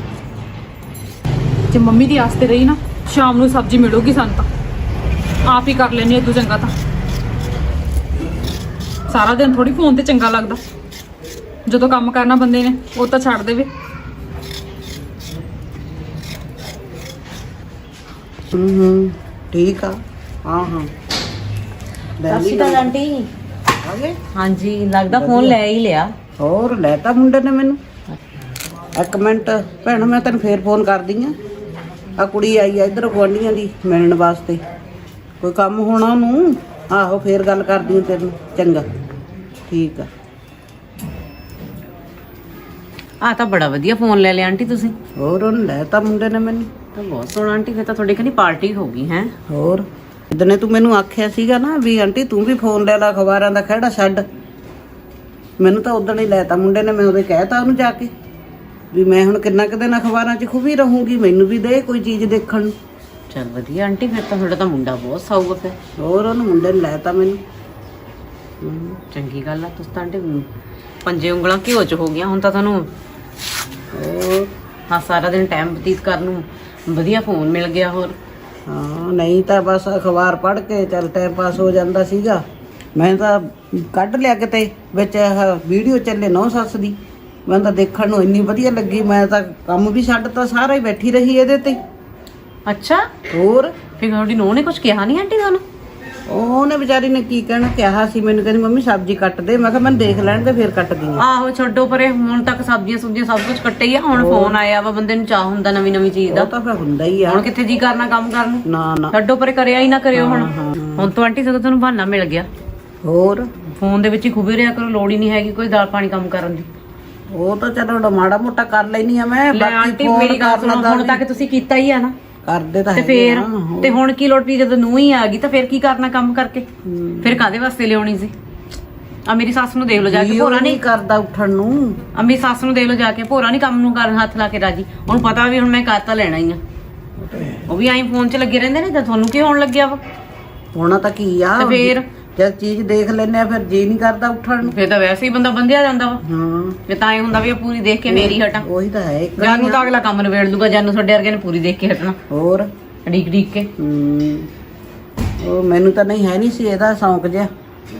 [SPEAKER 1] ਜੇ ਮੰਮੀ ਦੀ ਆਸ ਤੇ ਰਹੀ ਨਾ, ਸ਼ਾਮ ਨੂੰ ਸਬਜ਼ੀ ਮਿਲੂਗੀ ਸਾਨੂੰ ਤਾਂ। ਆਪ ਹੀ ਕਰ ਲੈਣੀ ਇਦੋਂ ਚੰਗਾ ਤਾਂ। ਸਾਰਾ ਦਿਨ ਥੋੜੀ ਫੋਨ ਤੇ ਚੰਗਾ ਲੱਗਦਾ, ਜਦੋਂ ਕੰਮ ਕਰਨਾ ਬੰਦੇ ਨੇ ਉਹ ਤਾਂ ਛੱਡ ਦੇਵੇ।
[SPEAKER 2] ਠੀਕ ਆ। ਹਾਂ
[SPEAKER 3] ਸਤਿ ਸ਼੍ਰੀ ਅਕਾਲ ਆਂਟੀ।
[SPEAKER 2] ਆ ਗਏ?
[SPEAKER 3] ਹਾਂਜੀ, ਲੱਗਦਾ ਫੋਨ ਲੈ ਹੀ ਲਿਆ।
[SPEAKER 2] ਹੋਰ ਲੈਤਾ ਮੁੰਡੇ ਨੇ ਮੈਨੂੰ। ਇੱਕ ਮਿੰਟ ਭੈਣ, ਮੈਂ ਤੈਨੂੰ ਫੇਰ ਫੋਨ ਕਰਦੀ ਆ। ਆ ਕੁੜੀ ਆਈ ਆ ਇੱਧਰ ਗੁਆਂਢੀਆਂ ਦੀ ਮਿਲਣ ਵਾਸਤੇ, ਕੋਈ ਕੰਮ ਹੋਣਾ ਉਹਨੂੰ। ਆਹੋ ਫੇਰ ਗੱਲ ਕਰਦੀ ਆ ਤੈਨੂੰ। ਚੰਗਾ, ਠੀਕ ਆ।
[SPEAKER 3] ਆ ਤਾਂ ਬੜਾ ਵਧੀਆ ਫੋਨ ਲੈ ਲਿਆ ਆਂਟੀ ਤੁਸੀਂ।
[SPEAKER 2] ਹੋਰ ਉਹਨੇ ਲੈਤਾ ਮੁੰਡੇ ਨੇ ਮੈਨੂੰ।
[SPEAKER 3] ਤਾਂ ਬਹੁਤ ਸੋਹਣਾ ਆਂਟੀ, ਫਿਰ ਤਾਂ ਤੁਹਾਡੇ ਕਹਿੰਦੀ ਪਾਰਟੀ ਹੋ ਗਈ ਹੈ।
[SPEAKER 2] ਹੋਰ ਇਦਨੇ ਤੂੰ ਮੈਨੂੰ ਆਖਿਆ ਸੀਗਾ ਨਾ ਵੀ ਆਂਟੀ ਤੂੰ ਵੀ ਫੋਨ ਲੈ ਲੈ, ਅਖਬਾਰਾਂ ਦਾ ਖਹਿੜਾ ਛੱਡ। ਮੈਨੂੰ ਤਾਂ ਉਦਣ ਹੀ ਲੈਤਾ ਮੁੰਡੇ ਨੇ। ਮੈਂ ਉਹਦੇ ਕਹਿਤਾ ਉਹਨੂੰ ਜਾ ਕੇ ਵੀ ਮੈਂ ਹੁਣ ਕਿੰਨਾ ਕੁ ਦਿਨ ਅਖਬਾਰਾਂ 'ਚ ਖੁਬੀ ਰਹੂੰਗੀ, ਮੈਨੂੰ ਵੀ ਦੇ ਕੋਈ ਚੀਜ਼ ਦੇਖਣ ਨੂੰ।
[SPEAKER 3] ਚਲ ਵਧੀਆ ਆਂਟੀ, ਫਿਰ ਤਾਂ ਤੁਹਾਡਾ ਤਾਂ ਮੁੰਡਾ ਬਹੁਤ ਸਾਊਗਾ ਫਿਰ।
[SPEAKER 2] ਹੋਰ ਉਹਨੂੰ ਮੁੰਡੇ ਨੇ ਲੈਤਾ ਮੈਨੂੰ।
[SPEAKER 3] ਚੰਗੀ ਗੱਲ ਆ। ਤੁਸੀਂ ਤਾਂ ਆਂਟੀ ਪੰਜੇ ਉਂਗਲਾਂ ਘਿਓ 'ਚ ਹੋ ਗਿਆ ਹੁਣ ਤਾਂ ਤੁਹਾਨੂੰ।
[SPEAKER 2] ਹੋਰ
[SPEAKER 3] ਹਾਂ, ਸਾਰਾ ਦਿਨ ਟਾਈਮ ਬਤੀਤ ਕਰਨ ਨੂੰ ਵਧੀਆ ਫੋਨ ਮਿਲ ਗਿਆ। ਹੋਰ
[SPEAKER 2] ਹਾਂ, ਨਹੀਂ ਤਾਂ ਬਸ ਅਖਬਾਰ ਪੜ੍ਹ ਕੇ ਚੱਲ ਟਾਈਮ ਪਾਸ ਹੋ ਜਾਂਦਾ ਸੀਗਾ। ਮੈਂ ਤਾਂ ਕੱਢ ਲਿਆ ਕਿਤੇ ਵਿੱਚ ਵੀਡੀਓ ਚੱਲੇ 9 ਸੱਸ ਦੀ। ਮੈਂ ਤਾਂ ਦੇਖਣ ਨੂੰ ਇੰਨੀ ਵਧੀਆ ਲੱਗੀ, ਮੈਂ ਤਾਂ ਕੰਮ ਵੀ ਛੱਡਤਾ ਸਾਰਾ ਹੀ, ਬੈਠੀ ਰਹੀ ਇਹਦੇ ਤੇ।
[SPEAKER 3] ਅੱਛਾ,
[SPEAKER 2] ਹੋਰ
[SPEAKER 3] ਫਿਰ ਤੁਹਾਡੀ ਨੂੰਹ ਨੇ ਕੁਝ ਕਿਹਾ ਨਹੀਂ ਆਂਟੀ ਤੁਹਾਨੂੰ?
[SPEAKER 2] ਉਹਨੇ ਵਿਚਾਰੀ ਨੇ ਕੀ ਕਹਿਣਾ, ਕਿਹਾ ਸੀ ਮੈਨੂੰ, ਕਹਿੰਦੀ ਮੰਮੀ ਸਬਜ਼ੀ ਕੱਟ ਦੇ। ਮੈਂ ਕਿਹਾ ਮੈਨੂੰ ਦੇਖ ਲੈਣ ਤੇ ਫਿਰ ਕੱਟਦੀ ਆ।
[SPEAKER 3] ਆਹੋ ਛੱਡੋ ਪਰੇ, ਹੁਣ ਤੱਕ ਸਬਜ਼ੀਆਂ ਸੁਬਜ਼ੀਆਂ ਸਭ ਕੁਝ ਕੱਟੇ ਹੀ ਆ। ਹੁਣ ਫੋਨ ਆਇਆ ਵਾ, ਬੰਦੇ ਨੂੰ ਚਾਹ ਹੁੰਦਾ ਨਵੀਂ ਨਵੀਂ ਚੀਜ਼ ਦਾ।
[SPEAKER 2] ਉਹ ਤਾਂ ਫਿਰ ਹੁੰਦਾ ਹੀ ਆ।
[SPEAKER 3] ਹੁਣ ਕਿੱਥੇ ਜੀ ਕਰਨਾ ਕੰਮ ਕਰਨ ਨੂੰ?
[SPEAKER 2] ਨਾ ਨਾ।
[SPEAKER 3] ਛੱਡੋ ਪਰੇ, ਕਰਿਆ ਹੀ ਨਾ ਕਰਿਓ ਹੁਣ ਤੋਂ ਆਂਟੀ। ਸਗੋਂ ਤੁਹਾਨੂੰ ਬਹਾਨਾ ਮਿਲ ਗਿਆ।
[SPEAKER 2] ਹੋਰ
[SPEAKER 3] ਫੋਨ ਦੇ ਵਿੱਚ ਹੀ ਖੁਬੇ ਰਿਆ ਕਰੋ, ਲੋੜ ਹੀ ਨਹੀਂ ਹੈਗੀ ਕੋਈ ਦਾਲ ਪਾਣੀ ਕੰਮ ਕਰਨ ਦੀ।
[SPEAKER 2] ਉਹ ਤਾਂ ਚਲੋ ਮਾੜਾ ਮੋਟਾ ਕਰ ਲੈਣੀ ਆ ਮੈਂ।
[SPEAKER 3] ਲੈ ਆਂਟੀ ਮੇਰੀ ਗੱਲ ਸੁਣੋ, ਹੁਣ ਤੱਕ ਤੁਸੀਂ ਕੀਤਾ ਹੀ ਆ ਨਾ।
[SPEAKER 2] ਕਰਦੇ ਤਾਂ
[SPEAKER 3] ਤੇ
[SPEAKER 2] ਹੈਗੇ
[SPEAKER 3] ਫੇਰ
[SPEAKER 2] ਆ।
[SPEAKER 3] ਤੇ ਹੁਣ ਕੀ ਲੋੜ ਪਈ ਜਦੋਂ ਨੂੰਹ ਹੀ ਆ ਗਈ ਤਾਂ ਫੇਰ ਕੀ ਕਰਨਾ ਕੰਮ ਕਰਕੇ? ਫਿਰ ਕਾਦੇ ਵਾਸਤੇ ਲਿਆਉਣੀ ਸੀ? ਆ ਮੇਰੀ ਸੱਸ ਨੂੰ ਦੇਖ ਲਓ ਜਾ ਕੇ, ਭੋਰਾ ਨਹੀਂ
[SPEAKER 2] ਕਰਦਾ ਉੱਠਣ ਨੂੰ।
[SPEAKER 3] ਆ ਮੇਰੀ ਸੱਸ ਨੂੰ ਦੇਖ ਲਓ ਜਾ ਕੇ, ਭੋਰਾ ਨਹੀਂ ਕੰਮ ਨੂੰ ਕਰਨ ਹੱਥ ਲਾ ਕੇ ਰਾਜੀ। ਉਹਨੂੰ ਪਤਾ ਵੀ ਹੁਣ ਮੈਂ ਕਰ ਤਾਂ ਲੈਣਾ ਹੀ ਆ। ਉਹ ਵੀ ਆਈ ਫੋਨ 'ਚ ਲੱਗੇ ਰਹਿੰਦੇ ਨੇ। ਤਾਂ ਤੁਹਾਨੂੰ ਕੀ ਹੋਣ ਲੱਗਿਆ ਵਾ?
[SPEAKER 2] ਹੋਣਾ ਤਾਂ ਕੀ ਆ,
[SPEAKER 3] ਤੇ ਫੇਰ
[SPEAKER 2] ਜਦ ਚੀਜ਼ ਦੇਖ ਲੈਨੇ ਆ ਫਿਰ ਜੀ ਨਹੀਂ ਕਰਦਾ ਉੱਠਣ ਨੂੰ।
[SPEAKER 3] ਫਿਰ ਤਾਂ ਵੈਸੇ ਹੀ ਬੰਦਾ ਬੰਦਿਆ ਜਾਂਦਾ ਵਾ।
[SPEAKER 2] ਹਾਂ,
[SPEAKER 3] ਫਿਰ ਤਾਂ ਇਹ ਹੁੰਦਾ ਵੀ ਇਹ ਪੂਰੀ ਦੇਖ ਕੇ ਮੇਰੀ ਹਟਾਂ।
[SPEAKER 2] ਉਹੀ ਤਾਂ ਹੈ।
[SPEAKER 3] ਜਾਨੂੰ ਤਾਂ ਅਗਲਾ ਕੰਮ ਨਵੇੜ ਲੂਗਾ, ਜਾਨੂੰ ਤੁਹਾਡੇ ਵਰਗੇ ਨੇ ਪੂਰੀ ਦੇਖ ਕੇ ਹਟਣਾ।
[SPEAKER 2] ਹੋਰ
[SPEAKER 3] ਢੀਕ ਢੀਕ ਕੇ।
[SPEAKER 2] ਉਹ ਮੈਨੂੰ ਤਾਂ ਨਹੀਂ ਹੈ ਨਹੀਂ ਸੀ ਇਹਦਾ ਸ਼ੌਂਕ ਜਿਹਾ।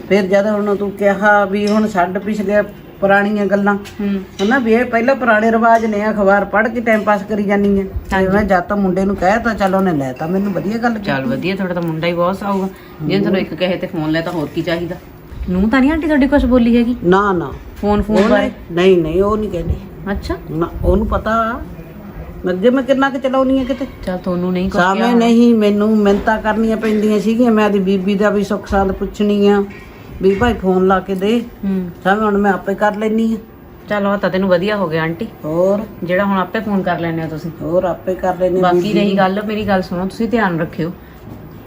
[SPEAKER 2] ਫਿਰ ਜਦ ਹੁਣ ਤੂੰ ਕਿਹਾ ਵੀ ਹੁਣ ਛੱਡ ਪਿਛਲੇ ਪੁਰਾਣੀਆਂ ਗੱਲਾਂ ਹਨਾ, ਵੀ ਇਹ ਪਹਿਲਾਂ ਪੁਰਾਣੇ ਰਿਵਾਜ ਨੇ, ਅਖਬਾਰ ਪੜ੍ਹ ਕੇ ਟਾਈਮ ਪਾਸ ਕਰੀ ਜਾਨੀ ਹੈ। ਮੈਂ ਜਦ ਤਾਂ ਮੁੰਡੇ ਨੂੰ ਕਹਿ ਤਾ, ਚੱਲ ਉਹਨੇ ਲੈ ਤਾ, ਮੈਨੂੰ ਵਧੀਆ ਗੱਲ
[SPEAKER 3] ਚੱਲ ਵਧੀਆ, ਤੁਹਾਡਾ ਤਾਂ ਮੁੰਡਾ ਹੀ ਬਹੁਤ ਸਾਊਗਾ। ਜੇ ਤੁਹਾਨੂੰ ਇੱਕ ਕਹੇ ਤੇ ਫੋਨ ਲੈ ਤਾਂ ਹੋਰ ਕੀ ਚਾਹੀਦਾ। ਨੂੰ ਤਾਂ ਨਹੀਂ ਆਂਟੀ ਤੁਹਾਡੀ ਕੁਝ ਬੋਲੀ ਹੈਗੀ?
[SPEAKER 2] ਨਾ ਨਾ,
[SPEAKER 3] ਫੋਨ ਬਾਰੇ?
[SPEAKER 2] ਨਹੀਂ ਨਹੀਂ, ਉਹ ਨਹੀਂ ਕਹਿੰਦੀ।
[SPEAKER 3] ਅੱਛਾ,
[SPEAKER 2] ਨਾ ਉਹਨੂੰ ਪਤਾ ਅੱਗੇ ਮੈਂ ਕਿੰਨਾ ਕੁ ਚਲਾਉਣੀ ਆ ਕਿਤੇ।
[SPEAKER 3] ਚੱਲ ਤੁਹਾਨੂੰ ਨਹੀਂ ਕੁਛ
[SPEAKER 2] ਸਾਵੇਂ ਨਹੀਂ, ਮੈਨੂੰ ਮਿੰਨਤਾਂ ਕਰਨੀਆਂ ਪੈਂਦੀਆਂ ਸੀਗੀਆਂ। ਮੈਂ ਆਦੀ ਬੀਬੀ ਦਾ ਵੀ ਸੁੱਖ ਸਾਂਦ ਪੁੱਛਣੀ ਆ ਵੀ ਭਾਈ ਫੋਨ ਲਾ ਕੇ ਦੇ। ਸਾਵੇਂ ਹੁਣ ਮੈਂ ਆਪੇ ਕਰ ਲੈਣੀ ਆ।
[SPEAKER 3] ਚਲ ਉਹ ਤਾਂ ਤੈਨੂੰ ਵਧੀਆ ਹੋ ਗਿਆ ਆਂਟੀ,
[SPEAKER 2] ਹੋਰ
[SPEAKER 3] ਜਿਹੜਾ ਹੁਣ ਆਪੇ ਫੋਨ ਕਰ ਲੈਣੇ ਹੋ ਤੁਸੀਂ।
[SPEAKER 2] ਹੋਰ ਆਪੇ ਕਰ ਲੈਣੀ।
[SPEAKER 3] ਬਾਕੀ ਰਹੀ ਗੱਲ, ਮੇਰੀ ਗੱਲ ਸੁਣੋ, ਤੁਸੀਂ ਧਿਆਨ ਰੱਖਿਓ।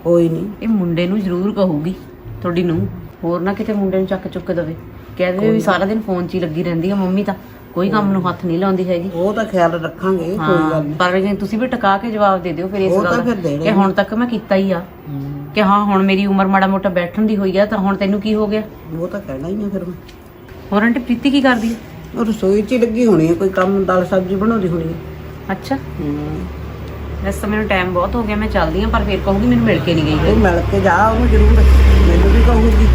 [SPEAKER 2] ਕੋਈ ਨਹੀਂ,
[SPEAKER 3] ਇਹ ਮੁੰਡੇ ਨੂੰ ਜ਼ਰੂਰ ਕਹੂਗੀ ਤੁਹਾਡੀ ਨੂੰ, ਹੋਰ ਨਾ ਕਿਤੇ ਮੁੰਡੇ ਨੂੰ ਚੱਕ ਚੁੱਕ ਦੇਵੇ, ਕਹਿ ਦੇਵੇ ਵੀ ਸਾਰਾ ਦਿਨ ਫੋਨ 'ਚ ਹੀ ਲੱਗੀ ਰਹਿੰਦੀ ਆ ਮੰਮੀ, ਤਾਂ ਕੋਈ ਕੰਮ ਨੂੰ ਹੱਥ ਨਹੀਂ ਲਾਉਂਦੀ ਹੈਗੀ।
[SPEAKER 2] ਉਹ ਤਾਂ ਖਿਆਲ ਰੱਖਾਂਗੇ, ਕੋਈ ਗੱਲ ਨਹੀਂ।
[SPEAKER 3] ਪਰ ਜੇ ਤੁਸੀਂ ਵੀ ਟਿਕਾ ਕੇ ਜਵਾਬ ਦੇ ਦਿਓ ਫਿਰ ਇਸ
[SPEAKER 2] ਉਹ ਤਾਂ
[SPEAKER 3] ਗੱਲ
[SPEAKER 2] ਫਿਰ
[SPEAKER 3] ਦਾ
[SPEAKER 2] ਦੇ
[SPEAKER 3] ਕਿ ਹੁਣ ਤੱਕ ਮੈਂ ਕੀਤਾ ਹੀ ਆ, ਕਿ ਹਾਂ ਹੁਣ ਮੇਰੀ ਉਮਰ ਮਾੜਾ ਮੋਟਾ ਬੈਠਣ ਦੀ ਹੋਈ ਆ, ਤਾਂ ਹੁਣ ਤੈਨੂੰ ਕੀ ਹੋ ਗਿਆ।
[SPEAKER 2] ਉਹ ਤਾਂ ਕਹਿਣਾ ਹੀ ਆ ਫਿਰ ਮੈਂ।
[SPEAKER 3] ਹੋਰ ਆਂਟੀ ਪ੍ਰੀਤੀ ਕੀ ਕਰਦੀ ਹੈ?
[SPEAKER 2] ਉਹ ਰਸੋਈ 'ਚ ਹੀ ਲੱਗੀ ਹੋਣੀ ਹੈ, ਕੋਈ ਕੰਮ, ਦਾਲ ਸਬਜ਼ੀ ਬਣਾਉਂਦੀ ਹੋਣੀ ਹੈ।
[SPEAKER 3] ਅੱਛਾ, ਵੈਸੇ ਤਾਂ ਮੈਨੂੰ ਟਾਈਮ ਬਹੁਤ ਹੋ ਗਿਆ, ਮੈਂ ਚੱਲਦੀ ਹਾਂ, ਪਰ ਫਿਰ ਕਹੂਗੀ ਮੈਨੂੰ ਮਿਲ ਕੇ ਨਹੀਂ ਗਈ।
[SPEAKER 2] ਉਹ ਮਿਲ ਕੇ ਜਾ ਉਹਨੂੰ ਜ਼ਰੂਰ, ਮੈਨੂੰ ਵੀ ਕਹੂਗੀ।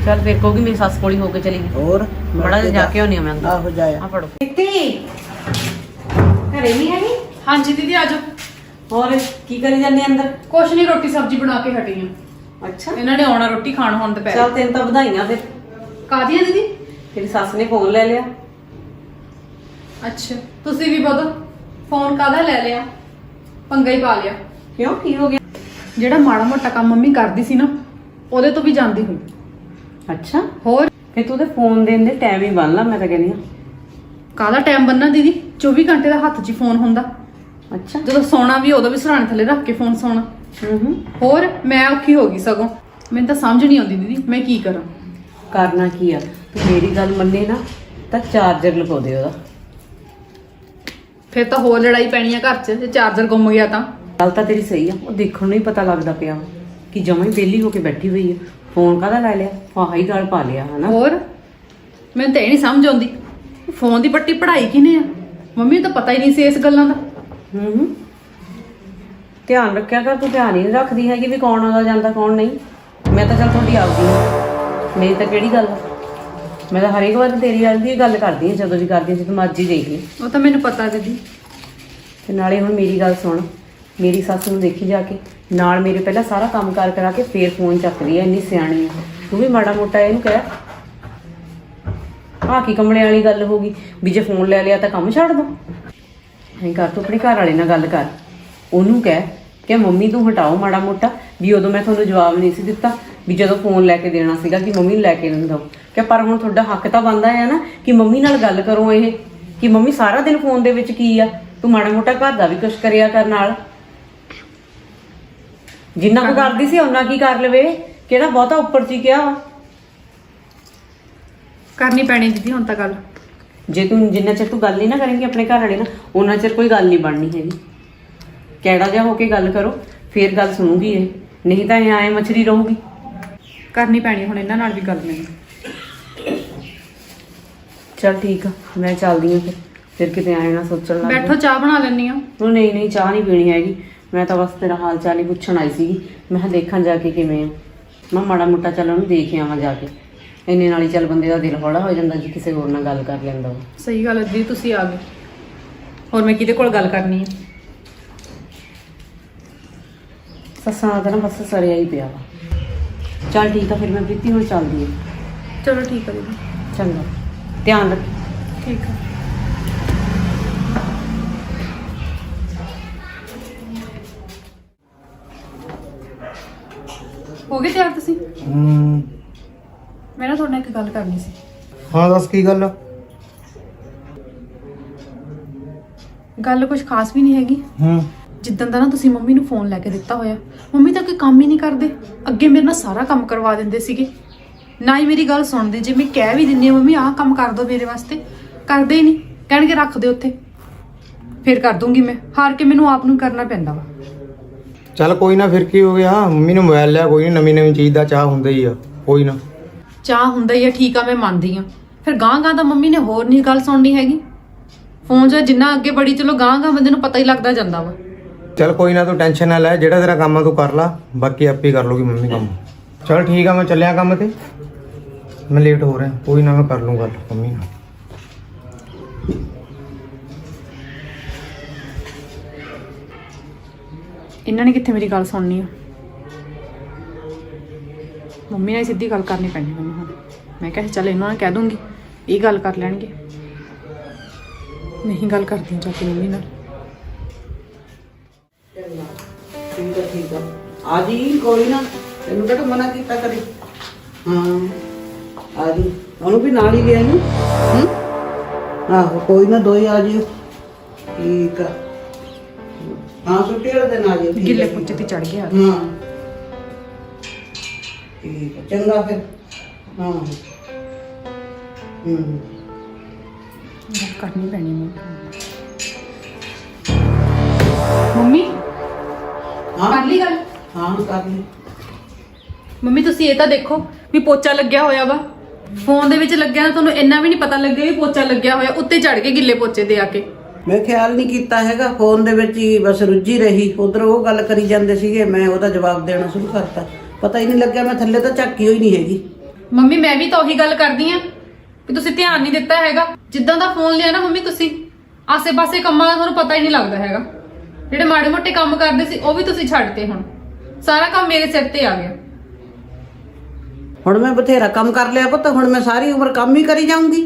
[SPEAKER 3] ਚੱਲ ਫਿਰ ਕਹੂਗੀ ਮੇਰੀ ਸੱਸ ਕੋਲ ਹੀ ਹੋ ਕੇ ਚਲੀ ਗਈ।
[SPEAKER 2] ਹੋਰ
[SPEAKER 3] ਬੜਾ ਜਿਹਾ ਜਾ ਕੇ ਆਉਣੀ ਆ ਮੈਂ ਅੰਦਰ।
[SPEAKER 2] ਆਹੋ ਜਾਇਆ।
[SPEAKER 3] ਆ ਫੜੋ। ਘਰੇ ਨਹੀਂ ਹੈਗੀ?
[SPEAKER 1] ਹਾਂਜੀ ਦੀਦੀ ਆ ਜਾਓ।
[SPEAKER 3] ਹੋਰ ਕੀ ਕਰੀ ਜਾਂਦੇ ਅੰਦਰ?
[SPEAKER 1] ਕੁਛ ਨਹੀਂ, ਰੋਟੀ ਸਬਜ਼ੀ ਬਣਾ ਕੇ ਹਟੀ ਆ।
[SPEAKER 3] ਅੱਛਾ,
[SPEAKER 1] ਇਹਨਾਂ ਨੇ ਆਉਣਾ ਰੋਟੀ ਖਾਣ ਹੁਣ ਦੁਪਹਿਰ।
[SPEAKER 3] ਚੱਲ ਤੈਨੂੰ ਤਾਂ ਵਧਾਈਆਂ ਫਿਰ।
[SPEAKER 1] ਕਾਹਦੀਆਂ ਦੀਦੀ?
[SPEAKER 3] ਤੇਰੀ ਸੱਸ ਨੇ ਫੋਨ ਲੈ ਲਿਆ।
[SPEAKER 1] ਅੱਛਾ, ਤੁਸੀਂ ਵੀ ਬਦੋ ਫੋਨ ਕਾਹਦਾ ਲੈ ਲਿਆ, ਪੰਗਾ ਹੀ ਪਾ ਲਿਆ।
[SPEAKER 3] ਕਿਉਂ, ਕੀ ਹੋ ਗਿਆ?
[SPEAKER 1] ਜਿਹੜਾ ਮਾੜਾ ਮੋਟਾ ਕੰਮ ਮੰਮੀ ਕਰਦੀ ਸੀ ਨਾ, ਉਹਦੇ ਤੋਂ ਵੀ ਜਾਂਦੀ ਹੋਈ।
[SPEAKER 3] ਅੱਛਾ,
[SPEAKER 1] ਹੋਰ
[SPEAKER 3] ਫਿਰ ਤੂੰ ਤੇ ਫੋਨ ਦੇਣ ਦੇ ਟਾਈਮ ਹੀ ਬੰਨ ਲਾ, ਮੈਂ ਤਾਂ ਕਹਿੰਦੀ ਆ।
[SPEAKER 1] ਕਾਹਦਾ ਟਾਈਮ ਬੰਨਾ ਦੀਦੀ, 24 ਘੰਟੇ ਦਾ ਹੱਥ 'ਚ ਫੋਨ ਹੁੰਦਾ।
[SPEAKER 3] ਅੱਛਾ,
[SPEAKER 1] ਜਦੋਂ ਸੌਣਾ ਵੀ ਉਦੋਂ ਵੀ ਸਰਾਣੇ ਥੱਲੇ ਰੱਖ ਕੇ ਫੋਨ ਸੌਣਾ। ਹੋਰ ਮੈਂ ਔਖੀ ਹੋ ਗਈ ਸਗੋਂ, ਮੈਨੂੰ ਤਾਂ ਸਮਝ ਨਹੀਂ ਆਉਂਦੀ ਦੀਦੀ ਮੈਂ ਕੀ ਕਰਾਂ।
[SPEAKER 3] ਕਰਨਾ ਕੀ ਆ, ਤੂੰ ਮੇਰੀ ਗੱਲ ਮੰਨੇ ਨਾ ਤਾਂ ਚਾਰਜਰ ਲਗੋ ਦੇ ਉਹਦਾ।
[SPEAKER 1] ਫਿਰ ਤਾਂ ਹੋਰ ਲੜਾਈ ਪੈਣੀ ਆ ਘਰ 'ਚ, ਜੇ ਚਾਰਜਰ ਗੁੰਮ ਗਿਆ ਤਾਂ।
[SPEAKER 3] ਗੱਲ ਤਾਂ ਤੇਰੀ ਸਹੀ ਆ, ਉਹ ਦੇਖਣ ਨੂੰ ਹੀ ਪਤਾ ਲੱਗਦਾ ਪਿਆ ਕਿ ਜਮਾਂ ਹੀ ਵਿਹਲੀ ਹੋ ਕੇ ਬੈਠੀ ਹੋਈ ਆ। ਫੋਨ ਕਾਹਦਾ ਲੈ ਲਿਆ, ਆਹੀ ਗੱਲ ਪਾ ਲਿਆ ਹਨਾ।
[SPEAKER 1] ਹੋਰ ਮੈਨੂੰ ਤਾਂ ਇਹ ਨਹੀਂ ਸਮਝ ਆਉਂਦੀ, ਫੋਨ ਦੀ ਪੱਟੀ ਪੜਾਈ ਕਿਨੇ ਆ। ਮੰਮੀ ਨੂੰ ਤਾਂ ਪਤਾ ਹੀ ਨਹੀਂ ਸੀ ਇਸ ਗੱਲਾਂ ਦਾ।
[SPEAKER 3] ਧਿਆਨ ਰੱਖਿਆ ਕਰ, ਤੂੰ ਧਿਆਨ ਹੀ ਨਹੀਂ ਰੱਖਦੀ ਹੈਗੀ ਵੀ ਕੌਣ ਆਉਂਦਾ ਜਾਂਦਾ ਕੌਣ ਨਹੀਂ। ਮੈਂ ਤਾਂ ਚੱਲ ਤੁਹਾਡੀ ਆਪਦੀ ਆ, ਮੇਰੀ ਤਾਂ ਕਿਹੜੀ ਗੱਲ ਆ। ਮੈਂ ਤਾਂ ਹਰੇਕ ਵਾਰ ਤੇਰੀ ਗੱਲ ਦੀ ਗੱਲ ਕਰਦੀ ਹਾਂ, ਜਦੋਂ ਵੀ ਕਰਦੀ ਹਾਂ, ਜਦੋਂ ਮਰਜ਼ੀ ਦੇਖ ਲਈ।
[SPEAKER 1] ਉਹ ਤਾਂ ਮੈਨੂੰ ਪਤਾ ਦੀਦੀ।
[SPEAKER 3] ਤੇ ਨਾਲੇ ਹੁਣ ਮੇਰੀ ਗੱਲ ਸੁਣ, ਮੇਰੀ ਸੱਸ ਨੂੰ ਦੇਖੀ ਜਾ ਕੇ, ਨਾਲ ਮੇਰੇ ਪਹਿਲਾਂ ਸਾਰਾ ਕੰਮ ਕਾਰ ਕਰਾ ਕੇ ਫੇਰ ਫੋਨ ਚੱਕਦੀ ਐ, ਇੰਨੀ ਸਿਆਣੀ ਆ। ਤੂੰ ਵੀ ਮਾੜਾ ਮੋਟਾ ਇਹਨੂੰ ਕਹਿ, ਆਹ ਕੀ ਕਮਲੇ ਵਾਲੀ ਗੱਲ ਹੋ ਗਈ ਵੀ ਜੇ ਫੋਨ ਲੈ ਲਿਆ ਤਾਂ ਕੰਮ ਛੱਡ ਦੋ। ਐਂ ਕਰ, ਤੂੰ ਆਪਣੇ ਘਰ ਵਾਲੇ ਨਾਲ ਗੱਲ ਕਰ, ਉਹਨੂੰ ਕਹਿ ਕਿ ਮੰਮੀ ਤੂੰ ਹਟਾਓ ਮਾੜਾ ਮੋਟਾ, ਵੀ ਉਦੋਂ ਮੈਂ ਤੁਹਾਨੂੰ ਜਵਾਬ ਨਹੀਂ ਸੀ ਦਿੱਤਾ ਵੀ ਜਦੋਂ ਫੋਨ ਲੈ ਕੇ ਦੇਣਾ ਸੀਗਾ ਕਿ ਮੰਮੀ ਨੂੰ ਲੈ ਕੇ ਨਾ ਦਿਓ, ਕਿ ਪਰ ਹੁਣ ਤੁਹਾਡਾ ਹੱਕ ਤਾਂ ਬਣਦਾ ਹੈ ਨਾ ਕਿ ਮੰਮੀ ਨਾਲ ਗੱਲ ਕਰੋ, ਇਹ ਕਿ ਮੰਮੀ ਸਾਰਾ ਦਿਨ ਫੋਨ ਦੇ ਵਿੱਚ ਕੀ ਆ, ਤੂੰ ਮਾੜਾ ਮੋਟਾ ਘਰ ਦਾ ਵੀ ਕੁਛ ਕਰਿਆ ਕਰ ਨਾਲ। ਜਿੰਨਾ ਕੁ ਕਰਦੀ ਸੀ ਉਹਨਾਂ ਕੀ ਕਰ ਲਵੇ, ਕਿਹੜਾ ਬਹੁਤਾ ਉੱਪਰ ਚ ਕਿਹਾ ਵਾ।
[SPEAKER 1] ਕਰਨੀ ਪੈਣੀ ਦੀਦੀ ਹੁਣ ਤਾਂ ਗੱਲ।
[SPEAKER 3] ਜੇ ਤੂੰ ਜਿੰਨਾ ਚਿਰ ਤੂੰ ਗੱਲ ਨਹੀਂ ਨਾ ਕਰੇਂਗੀ ਆਪਣੇ ਘਰ ਵਾਲੇ ਨਾਲ, ਉਹਨਾਂ ਚਿਰ ਕੋਈ ਗੱਲ ਨਹੀਂ ਬਣਨੀ ਹੈਗੀ। ਕਿਹੜਾ ਜਿਹਾ ਹੋ ਕੇ ਗੱਲ ਕਰੋ, ਫੇਰ ਗੱਲ ਸੁਣੂਗੀ ਇਹ, ਨਹੀਂ ਤਾਂ ਇਹ ਆਏ ਮਛਰੀ ਰਹੂਗੀ।
[SPEAKER 1] ਕਰਨੀ ਪੈਣੀ ਹੁਣ ਇਹਨਾਂ ਨਾਲ ਵੀ ਗੱਲ ਮੈਨੂੰ।
[SPEAKER 3] ਚਲ ਠੀਕ ਆ, ਮੈਂ ਚੱਲਦੀ ਹਾਂ ਫਿਰ ਕਿਤੇ ਆਏ ਨਾ ਸੋਚਣ ਲੱਗ
[SPEAKER 1] ਬੈਠੋ, ਚਾਹ ਬਣਾ ਲੈਣੀ ਆ।
[SPEAKER 3] ਉਹ ਨਹੀਂ ਚਾਹ ਨਹੀਂ ਪੀਣੀ ਹੈਗੀ, ਮੈਂ ਤਾਂ ਬਸ ਤੇਰਾ ਹਾਲ ਚਾਲ ਹੀ ਪੁੱਛਣ ਆਈ ਸੀਗੀ। ਮੈਂ ਕਿਹਾ ਦੇਖਾਂ ਜਾ ਕੇ ਕਿਵੇਂ ਆ, ਮੈਂ ਮਾੜਾ ਮੋਟਾ ਚੱਲ ਉਹਨੂੰ ਦੇਖ ਆਵਾਂ ਜਾ ਕੇ। ਇੰਨੇ ਨਾਲ ਹੀ ਚੱਲ ਬੰਦੇ ਦਾ ਦਿਲ ਹੌਲਾ ਹੋ ਜਾਂਦਾ ਜੇ ਕਿਸੇ ਹੋਰ ਨਾਲ ਗੱਲ ਕਰ ਲੈਂਦਾ ਵਾ।
[SPEAKER 1] ਸਹੀ ਗੱਲ ਹੈ ਦੀਦੀ, ਤੁਸੀਂ ਆ ਗਏ। ਹੋਰ ਮੈਂ ਕਿਹਦੇ ਕੋਲ ਗੱਲ ਕਰਨੀ ਹੈ?
[SPEAKER 3] ਸੱਸਾਂ ਦਾ ਤਾਂ ਨਾ ਬਸ ਸਰਿਆ ਹੀ ਪਿਆ ਵਾ। ਚੱਲ ਠੀਕ ਆ, ਫਿਰ ਮੈਂ ਪ੍ਰੀਤੀ ਹੁਣ ਚੱਲਦੀ ਹਾਂ।
[SPEAKER 1] ਚਲੋ ਠੀਕ ਹੈ ਦੀਦੀ।
[SPEAKER 3] ਚੰਗਾ, ਧਿਆਨ ਰੱਖ।
[SPEAKER 1] ਠੀਕ ਹੈ। ਹੋ ਗਏ ਤਿਆਰ ਤੁਸੀਂ? ਮੈਂ ਨਾ ਤੁਹਾਡੇ ਨਾਲ ਇੱਕ ਗੱਲ ਕਰਨੀ ਸੀ।
[SPEAKER 4] ਹਾਂ ਦੱਸ ਕੀ ਗੱਲ ਆ?
[SPEAKER 1] ਗੱਲ ਕੁਝ ਖਾਸ ਵੀ ਨਹੀਂ ਹੈਗੀ। ਜਿੱਦਾਂ ਦਾ ਨਾ ਤੁਸੀਂ ਮੰਮੀ ਨੂੰ ਫੋਨ ਲੈ ਕੇ ਦਿੱਤਾ ਹੋਇਆ, ਮੰਮੀ ਤਾਂ ਕੋਈ ਕੰਮ ਹੀ ਨਹੀਂ ਕਰਦੇ। ਅੱਗੇ ਮੇਰੇ ਨਾਲ ਸਾਰਾ ਕੰਮ ਕਰਵਾ ਦਿੰਦੇ ਸੀਗੇ, ਨਾ ਹੀ ਮੇਰੀ ਗੱਲ ਸੁਣਦੇ। ਜੇ ਮੈਂ ਕਹਿ ਵੀ ਦਿੰਦੀ ਆ ਮੰਮੀ ਆਹ ਕੰਮ ਕਰ ਦਿਓ ਮੇਰੇ ਵਾਸਤੇ, ਕਰਦੇ ਹੀ ਨਹੀਂ। ਕਹਿਣਗੇ ਰੱਖ ਦਿਓ ਉੱਥੇ, ਫਿਰ ਕਰ ਦੂੰਗੀ ਮੈਂ। ਹਾਰ ਕੇ ਮੈਨੂੰ ਆਪ ਨੂੰ ਕਰਨਾ ਪੈਂਦਾ ਵਾ।
[SPEAKER 4] ਚੱਲ ਕੋਈ ਨਾ, ਫਿਰ ਕੀ ਹੋ ਗਿਆ, ਮੰਮੀ ਨੇ ਮੋਬਾਈਲ ਲਿਆ, ਕੋਈ ਨਹੀਂ, ਨਵੀਂ ਚੀਜ਼ ਦਾ ਚਾਹ ਹੁੰਦਾ ਹੀ ਆ, ਕੋਈ ਨਾ।
[SPEAKER 1] ਚਾਹ ਹੁੰਦਾ ਹੀ ਆ, ਠੀਕ ਆ, ਮੈਂ ਮੰਨਦੀ ਆ। ਫਿਰ ਗਾਂ ਤਾਂ ਮੰਮੀ ਨੇ ਹੋਰ ਨਹੀਂ ਗੱਲ ਸੁਣਨੀ ਹੈਗੀ। ਫੋਨ 'ਚ ਜਿੰਨਾ ਅੱਗੇ ਬੜੀ, ਚਲੋ ਗਾਂ ਬੰਦੇ ਨੂੰ ਪਤਾ ਹੀ ਲੱਗਦਾ ਜਾਂਦਾ ਵਾ।
[SPEAKER 4] ਚੱਲ ਕੋਈ ਨਾ, ਤੂੰ ਟੈਨਸ਼ਨ ਨਾ ਲੈ, ਜਿਹੜਾ ਤੇਰਾ ਕੰਮ ਆ ਤੂੰ ਕਰ ਲਾ, ਬਾਕੀ ਆਪੇ ਕਰ ਲੂਗੀ ਮੰਮੀ ਕੰਮ। ਚੱਲ ਠੀਕ ਆ, ਮੈਂ ਚੱਲਿਆ ਕੰਮ ਤੇ, ਮੈਂ ਲੇਟ ਹੋ ਰਿਹਾ। ਕੋਈ ਨਾ, ਮੈਂ ਕਰ ਲੂੰ ਗੱਲ ਮੰਮੀ ਨਾਲ।
[SPEAKER 1] ਇਹਨਾਂ ਨੇ ਕਿੱਥੇ ਮੇਰੀ ਗੱਲ ਸੁਣਨੀ ਆ। ਮੰਮੀ ਨਾਲ ਸਿੱਧੀ ਗੱਲ ਕਰਨੀ ਪੈਣੀ ਮੈਨੂੰ ਹੁਣ। ਮੈਂ ਕਿਹਾ ਚੱਲ ਇਹਨਾਂ ਨੂੰ ਕਹਿ ਦੂੰਗੀ, ਇਹ ਗੱਲ ਕਰ ਲੈਣਗੇ। ਨਹੀਂ ਗੱਲ ਕਰਦੀ ਜਾ ਕੇ ਮੰਮੀ ਨਾਲ।
[SPEAKER 2] ਠੀਕ ਆ ਠੀਕ ਆ, ਆ ਜੀ ਕੋਈ ਨਾ, ਤੈਨੂੰ ਕਿਹੜਾ ਮਨਾ ਕੀਤਾ ਕਰੀ। ਹਾਂ ਆ ਜੀ, ਉਹਨੂੰ ਵੀ ਨਾਲ ਹੀ ਲਿਆ ਨੂੰ। ਆਹੋ ਕੋਈ ਨਾ, ਦੋਈ ਆ ਜਿਓ। ਠੀਕ ਆ, ਹਾਂ ਛੁੱਟੀ ਵਾਲੇ ਦਿਨ ਆ ਜਿਓ। ਠੀਕ ਆ,
[SPEAKER 1] ਗਿੱਲੇ ਪੁੱਚੇ ਤੇ ਚੜ ਗਿਆ।
[SPEAKER 2] ਹਾਂ ਠੀਕ ਆ, ਚੰਗਾ ਫਿਰ। ਹਾਂ
[SPEAKER 1] ਗੱਲ ਕਰਨੀ ਪੈਣੀ ਮੈਨੂੰ। ਮੰਮੀ
[SPEAKER 2] ਹਾਂ
[SPEAKER 1] ਕਰ ਲਈ ਗੱਲ?
[SPEAKER 2] ਹਾਂ ਕਰ ਲਈ।
[SPEAKER 1] ਮੰਮੀ ਤੁਸੀਂ ਇਹ ਤਾਂ ਦੇਖੋ ਵੀ ਪੋਚਾ ਲੱਗਿਆ ਹੋਇਆ ਵਾ। ਫੋਨ ਦੇ ਵਿੱਚ ਲੱਗਿਆ ਤਾਂ ਤੁਹਾਨੂੰ ਇੰਨਾ ਵੀ ਨਹੀਂ ਪਤਾ ਲੱਗਿਆ ਵੀ ਪੋਚਾ ਲੱਗਿਆ ਹੋਇਆ। ਉੱਤੇ ਚੜ ਕੇ ਗਿੱਲੇ ਪੋਚੇ ਦੇ ਆ ਕੇ।
[SPEAKER 2] ਮੈਂ ਖਿਆਲ ਨਹੀਂ ਕੀਤਾ ਹੈਗਾ, ਫੋਨ ਦੇ ਵਿੱਚ ਹੀ ਬਸ ਰੁੱਝੀ ਰਹੀ। ਉਧਰ ਉਹ ਗੱਲ ਕਰੀ ਜਾਂਦੇ ਸੀਗੇ, ਮੈਂ ਉਹਦਾ ਜਵਾਬ ਦੇਣਾ ਸ਼ੁਰੂ ਕਰਤਾ। ਪਤਾ ਹੀ ਨਹੀਂ ਲੱਗਿਆ, ਮੈਂ ਥੱਲੇ ਤਾਂ ਝਾਕੀ ਹੋਈ ਨਹੀਂ ਹੈਗੀ।
[SPEAKER 1] ਮੰਮੀ ਮੈਂ ਵੀ ਤਾਂ ਉਹੀ ਗੱਲ ਕਰਦੀ ਆ ਵੀ ਤੁਸੀਂ ਧਿਆਨ ਨਹੀਂ ਦਿੱਤਾ ਹੈਗਾ। ਜਿੱਦਾਂ ਦਾ ਫੋਨ ਲਿਆ ਨਾ ਮੰਮੀ ਤੁਸੀਂ, ਆਸੇ-ਪਾਸੇ ਕੰਮਾਂ ਦਾ ਤੁਹਾਨੂੰ ਪਤਾ ਹੀ ਨਹੀਂ ਲੱਗਦਾ ਹੈਗਾ। ਜਿਹੜੇ ਮਾੜੇ ਮੋਟੇ ਕੰਮ ਕਰਦੇ ਸੀ ਉਹ ਵੀ ਤੁਸੀਂ ਛੱਡਤੇ। ਹੁਣ ਸਾਰਾ ਕੰਮ ਮੇਰੇ ਸਿਰ ਤੇ ਆ ਗਿਆ।
[SPEAKER 2] ਹੁਣ ਮੈਂ ਬਥੇਰਾ ਕੰਮ ਕਰ ਲਿਆ ਪੁੱਤ, ਹੁਣ ਮੈਂ ਸਾਰੀ ਉਮਰ ਕੰਮ ਹੀ ਕਰੀ ਜਾਊਂਗੀ।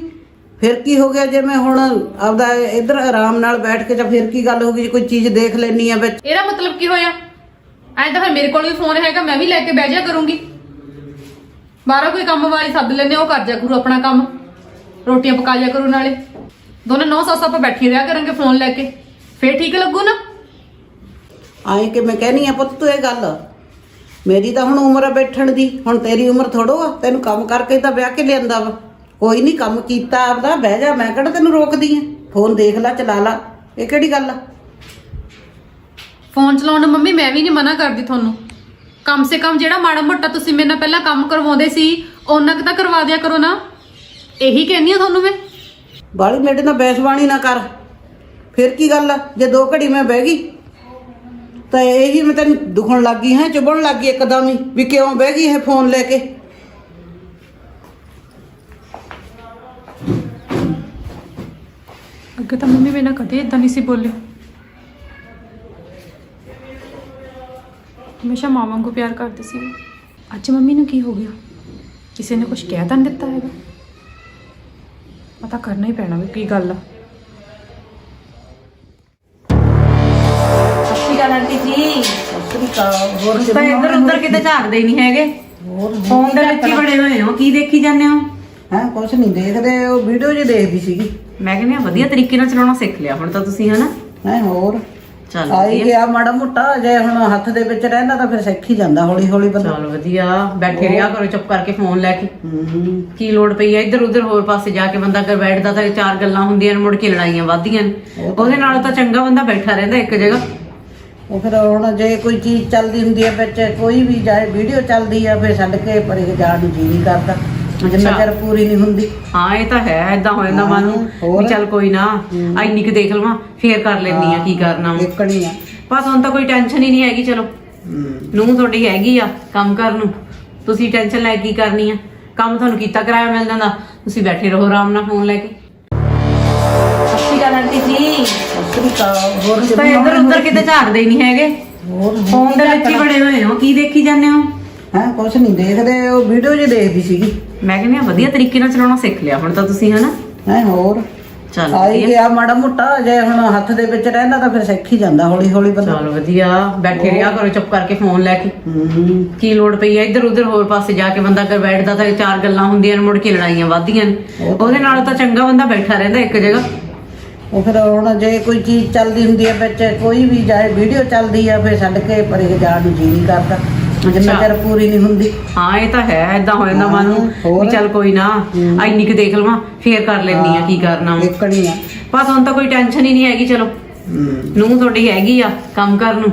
[SPEAKER 2] ਫਿਰ ਕੀ ਹੋ ਗਿਆ ਜੇ ਮੈਂ ਹੁਣ ਆਪਦਾ ਇੱਧਰ ਆਰਾਮ ਨਾਲ ਬੈਠ ਕੇ, ਜਾਂ ਫਿਰ ਕੀ ਗੱਲ ਹੋ ਗਈ ਜੇ ਕੋਈ ਚੀਜ਼ ਦੇਖ ਲੈਣੀ ਆ ਵਿੱਚ।
[SPEAKER 1] ਇਹਦਾ ਮਤਲਬ ਕੀ ਹੋਇਆ? ਐਂ ਤਾਂ ਫਿਰ ਮੇਰੇ ਕੋਲ ਵੀ ਫੋਨ ਹੈਗਾ, ਮੈਂ ਵੀ ਲੈ ਕੇ ਬਹਿ ਜਾ ਕਰੂੰਗੀ। ਬਾਹਰੋਂ ਕੋਈ ਕੰਮ ਵਾਲੀ ਸੱਦ ਲੈਂਦੇ, ਉਹ ਕਰ ਜਾ ਕਰੂ ਆਪਣਾ ਕੰਮ, ਰੋਟੀਆਂ ਪਕਾ ਜਾ ਕਰੂ। ਨਾਲੇ ਦੋਨੇ ਨੌ ਸੱਸ ਆਪਾਂ ਬੈਠੀ ਰਿਹਾ ਕਰਾਂਗੇ ਫੋਨ ਲੈ ਕੇ, ਫੇਰ ਠੀਕ ਲੱਗੂ ਨਾ।
[SPEAKER 2] ਆਏ ਕਿ ਮੈਂ ਕਹਿਨੀ ਆ ਪੁੱਤ, ਤੂੰ ਇਹ ਗੱਲ, ਮੇਰੀ ਤਾਂ ਹੁਣ ਉਮਰ ਆ ਬੈਠਣ ਦੀ, ਹੁਣ ਤੇਰੀ ਉਮਰ ਥੋੜੋ ਆ। ਤੈਨੂੰ ਕੰਮ ਕਰਕੇ ਤਾਂ ਵਿਆਹ ਕੇ ਲਿਆਂਦਾ ਵਾ। ਕੋਈ ਨਹੀਂ, ਕੰਮ ਕੀਤਾ ਆਪਦਾ, ਬਹਿ ਜਾ। ਮੈਂ ਕਿਹੜਾ ਤੈਨੂੰ ਰੋਕਦੀ ਆ, ਫੋਨ ਦੇਖ ਲੈ, ਚਲਾ ਲਾ, ਇਹ ਕਿਹੜੀ ਗੱਲ ਆ।
[SPEAKER 1] ਫੋਨ ਚਲਾਉਣ ਨੂੰ ਮੰਮੀ ਮੈਂ ਵੀ ਨਹੀਂ ਮਨਾ ਕਰਦੀ ਤੁਹਾਨੂੰ। ਕਮ ਸੇ ਕਮ ਜਿਹੜਾ ਮਾੜਾ ਮੋਟਾ ਤੁਸੀਂ ਮੇਰੇ ਨਾਲ ਪਹਿਲਾਂ ਕੰਮ ਕਰਵਾਉਂਦੇ ਸੀ, ਉਹਨਾਂ ਕੁ ਤਾਂ ਕਰਵਾ ਦਿਆ ਕਰੋ ਨਾ। ਇਹੀ ਕਹਿੰਦੀ ਆ ਤੁਹਾਨੂੰ ਮੈਂ।
[SPEAKER 2] ਬਾਲੀ ਮੇਰੇ ਨਾਲ ਬੈਸਬਾਣੀ ਨਾ ਕਰ। ਫਿਰ ਕੀ ਗੱਲ ਆ, ਜੇ 2 ਘੜੀ ਮੈਂ ਬਹਿ ਗਈ ਤਾਂ ਇਹੀ ਮੈਂ ਤੈਨੂੰ ਦੁਖਣ ਲੱਗ ਗਈ ਹੈ, ਚੁਭਣ ਲੱਗ ਗਈ ਇੱਕਦਮ ਹੀ ਵੀ ਕਿਉਂ ਬਹਿ ਗਈ ਇਹ ਫੋਨ ਲੈ ਕੇ।
[SPEAKER 1] ਅੱਗੇ ਤਾਂ ਮੰਮੀ ਮੇਰੇ ਨਾਲ ਕਦੇ ਇਦਾਂ ਨਹੀਂ ਸੀ ਬੋਲੇ। ਹਮੇਸ਼ਾ ਮਾਂ ਵਾਂਗੂ ਪਿਆਰ ਕਰਦੇ ਸੀ। ਅੱਜ ਮੰਮੀ ਨੂੰ ਕੀ ਹੋ ਗਿਆ? ਕਿਸੇ ਨੇ ਕੁਝ ਕਹਿ ਤਾਂ ਨਹੀਂ ਦਿੱਤਾ ਹੈਗਾ? ਪਤਾ ਕਰਨਾ ਹੀ ਪੈਣਾ ਵੀ ਕੀ ਗੱਲ ਆ।
[SPEAKER 3] ਸੱਚੀ ਗੱਲ ਆਂਟੀ ਜੀ,
[SPEAKER 2] ਹੋਰ
[SPEAKER 3] ਤਾਂ ਇੱਧਰ ਉੱਧਰ ਕਿਤੇ ਝਾਕਦੇ ਹੀ ਨਹੀਂ ਹੈਗੇ। ਫੋਨ ਦੇ ਵਿੱਚ ਹੀ ਬੜੇ ਹੋਏ ਹੋ, ਕੀ ਦੇਖੀ ਜਾਂਦੇ ਹੋ?
[SPEAKER 2] ਹਾਂ ਕੁਛ ਨਹੀਂ ਦੇਖਦੇ, ਉਹ ਵੀਡੀਓ ਜੇ ਦੇਖਦੀ ਸੀਗੀ।
[SPEAKER 3] ਮੈਂ ਕਹਿੰਦੀ ਆ ਵਧੀਆ ਤਰੀਕੇ ਨਾਲ ਚਲਾਉਣਾ ਸਿੱਖ ਲਿਆ ਹੁਣ ਤਾਂ ਤੁਸੀਂ, ਹਨਾ?
[SPEAKER 2] ਹੈ ਹੋਰ
[SPEAKER 3] ਚੱਲ
[SPEAKER 2] ਆਈ
[SPEAKER 3] ਵਧੀਆ।
[SPEAKER 2] ਗਿਆ ਮਾੜਾ ਮੋਟਾ, ਜੇ ਹੁਣ ਹੱਥ ਦੇ ਵਿੱਚ ਰਹਿੰਦਾ ਤਾਂ ਫਿਰ ਸਿੱਖ ਹੀ ਜਾਂਦਾ ਹੌਲੀ ਹੌਲੀ ਬੰਦਾ।
[SPEAKER 3] ਚਲ ਵਧੀਆ, ਬੈਠੇ ਰਿਹਾ ਕਰੋ ਚੁੱਪ ਕਰਕੇ ਫੋਨ ਲੈ ਕੇ।
[SPEAKER 2] ਹੂੰ
[SPEAKER 3] ਕੀ ਲੋੜ ਪਈ ਆ ਇੱਧਰ ਉੱਧਰ ਹੋਰ ਪਾਸੇ ਜਾ ਕੇ? ਬੰਦਾ ਅਗਰ ਬੈਠਦਾ ਤਾਂ 4 ਗੱਲਾਂ ਹੁੰਦੀਆਂ ਨੇ, ਮੁੜ ਕੇ ਲੜਾਈਆਂ ਵੱਧਦੀਆਂ ਨੇ। ਉਹਦੇ ਨਾਲੋਂ ਤਾਂ ਚੰਗਾ ਬੰਦਾ ਬੈਠਾ ਰਹਿੰਦਾ ਇੱਕ ਜਗ੍ਹਾ।
[SPEAKER 2] ਉਹ ਫਿਰ ਹੁਣ ਜੇ ਕੋਈ ਚੀਜ਼ ਚੱਲਦੀ ਹੁੰਦੀ ਹੈ ਵਿੱਚ, ਕੋਈ ਵੀ ਜਾਏ ਵੀਡੀਓ ਚੱਲਦੀ ਆ, ਫਿਰ ਛੱਡ ਕੇ ਪਰੇ ਜਾਣ ਨੂੰ ਜੀ ਨਹੀਂ ਕਰਦਾ ਜਿੰਨਾ ਚਿਰ ਪੂਰੀ ਨਹੀਂ ਹੁੰਦੀ।
[SPEAKER 3] ਹਾਂ ਇਹ ਤਾਂ ਹੈ, ਏਦਾਂ ਹੋ ਜਾਂਦਾ ਮਨ ਨੂੰ
[SPEAKER 2] ਹੋਰ?
[SPEAKER 3] ਵੀ ਚੱਲ ਕੋਈ ਨਾ, ਇੰਨੀ ਕੁ ਦੇਖ ਲਵਾਂ ਫੇਰ ਕਰ ਲੈਣੀ ਆ ਕੀ ਕਰਨਾ ਵਾ।
[SPEAKER 2] ਦੇਖਣੀ ਆ।
[SPEAKER 3] ਬਸ ਹੁਣ ਤਾਂ ਕੋਈ ਟੈਨਸ਼ਨ ਹੀ ਨਹੀਂ ਹੈਗੀ। ਚਲੋ ਨੂੰ ਤੁਹਾਡੀ ਹੈਗੀ ਆ ਕੰਮ ਕਰਨ ਨੂੰ, ਤੁਸੀਂ ਟੈਨਸ਼ਨ ਲੈ ਕੀ ਕਰਨੀ ਆ? ਕੰਮ ਤੁਹਾਨੂੰ ਕੀਤਾ ਕਰਾਇਆ ਮਿਲ ਜਾਂਦਾ, ਤੁਸੀਂ ਬੈਠੇ ਰਹੋ ਆਰਾਮ ਨਾਲ ਫੋਨ ਲੈ ਕੇ। ਸੱਚੀ ਗੱਲ ਆਂਟੀ ਜੀ,
[SPEAKER 2] ਹੋਰ
[SPEAKER 3] ਤਾਂ ਇੱਧਰ ਉੱਧਰ ਕਿਤੇ ਝਾਕਦੇ ਹੀ ਨਹੀਂ ਹੈਗੇ।
[SPEAKER 2] ਹੋਰ
[SPEAKER 3] ਫੋਨ ਦੇ ਵਿੱਚ ਹੀ ਬੜੇ ਹੋਏ ਹੋ, ਕੀ ਦੇਖੀ ਜਾਂਦੇ ਹੋ?
[SPEAKER 2] ਹਾਂ ਕੁਛ ਨਹੀਂ ਦੇਖਦੇ, ਉਹ ਵੀਡੀਓ ਜੇ ਦੇਖਦੀ ਸੀਗੀ।
[SPEAKER 3] ਮੈਂ ਕਹਿੰਦੀ ਆ ਵਧੀਆ ਤਰੀਕੇ ਨਾਲ ਚਲਾਉਣਾ ਸਿੱਖ ਲਿਆ ਹੁਣ ਤਾਂ ਤੁਸੀਂ, ਹਨਾ?
[SPEAKER 2] ਹੈ ਹੋਰ
[SPEAKER 3] ਚੱਲ
[SPEAKER 2] ਆਈ
[SPEAKER 3] ਵਧੀਆ।
[SPEAKER 2] ਗਿਆ ਮਾੜਾ ਮੋਟਾ, ਜੇ ਹੁਣ ਹੱਥ ਦੇ ਵਿੱਚ ਰਹਿੰਦਾ ਤਾਂ ਫਿਰ ਸਿੱਖ ਹੀ ਜਾਂਦਾ ਹੌਲੀ ਹੌਲੀ ਬੰਦਾ।
[SPEAKER 3] ਚਲ ਵਧੀਆ, ਬੈਠੇ ਰਿਹਾ ਕਰੋ ਚੁੱਪ ਕਰਕੇ ਫੋਨ ਲੈ ਕੇ।
[SPEAKER 2] ਹੂੰ
[SPEAKER 3] ਕੀ ਲੋੜ ਪਈ ਆ ਇੱਧਰ ਉੱਧਰ ਹੋਰ ਪਾਸੇ ਜਾ ਕੇ? ਬੰਦਾ ਅਗਰ ਬੈਠਦਾ ਤਾਂ 4 ਗੱਲਾਂ ਹੁੰਦੀਆਂ ਨੇ, ਮੁੜ ਕੇ ਲੜਾਈਆਂ ਵੱਧਦੀਆਂ ਨੇ। ਉਹਦੇ ਨਾਲੋਂ ਤਾਂ ਚੰਗਾ ਬੰਦਾ ਬੈਠਾ ਰਹਿੰਦਾ ਇੱਕ ਜਗ੍ਹਾ।
[SPEAKER 2] ਉਹ ਫਿਰ ਹੁਣ ਜੇ ਕੋਈ ਚੀਜ਼ ਚੱਲਦੀ ਹੁੰਦੀ ਹੈ ਵਿੱਚ, ਕੋਈ ਵੀ ਜਾਏ ਵੀਡੀਓ ਚੱਲਦੀ ਆ, ਫਿਰ ਛੱਡ ਕੇ ਪਰੇ ਜਾਣ ਨੂੰ ਜੀ ਨਹੀਂ ਕਰਦਾ ਜਿੰਨਾ ਚਿਰ ਪੂਰੀ ਨਹੀਂ ਹੁੰਦੀ।
[SPEAKER 3] ਹਾਂ ਇਹ ਤਾਂ ਹੈ, ਏਦਾਂ ਹੋ ਜਾਂਦਾ ਮਨ ਨੂੰ
[SPEAKER 2] ਹੋਰ?
[SPEAKER 3] ਵੀ ਚੱਲ ਕੋਈ ਨਾ, ਇੰਨੀ ਕੁ ਦੇਖ ਲਵਾਂ ਫੇਰ ਕਰ ਲੈਣੀ ਆ ਕੀ ਕਰਨਾ ਵਾ।
[SPEAKER 2] ਦੇਖਣੀ ਆ।
[SPEAKER 3] ਬਸ ਹੁਣ ਤਾਂ ਕੋਈ ਟੈਨਸ਼ਨ ਹੀ ਨਹੀਂ ਹੈਗੀ। ਚਲੋ ਨੂੰ ਤੁਹਾਡੀ ਹੈਗੀ ਆ ਕੰਮ ਕਰਨ ਨੂੰ,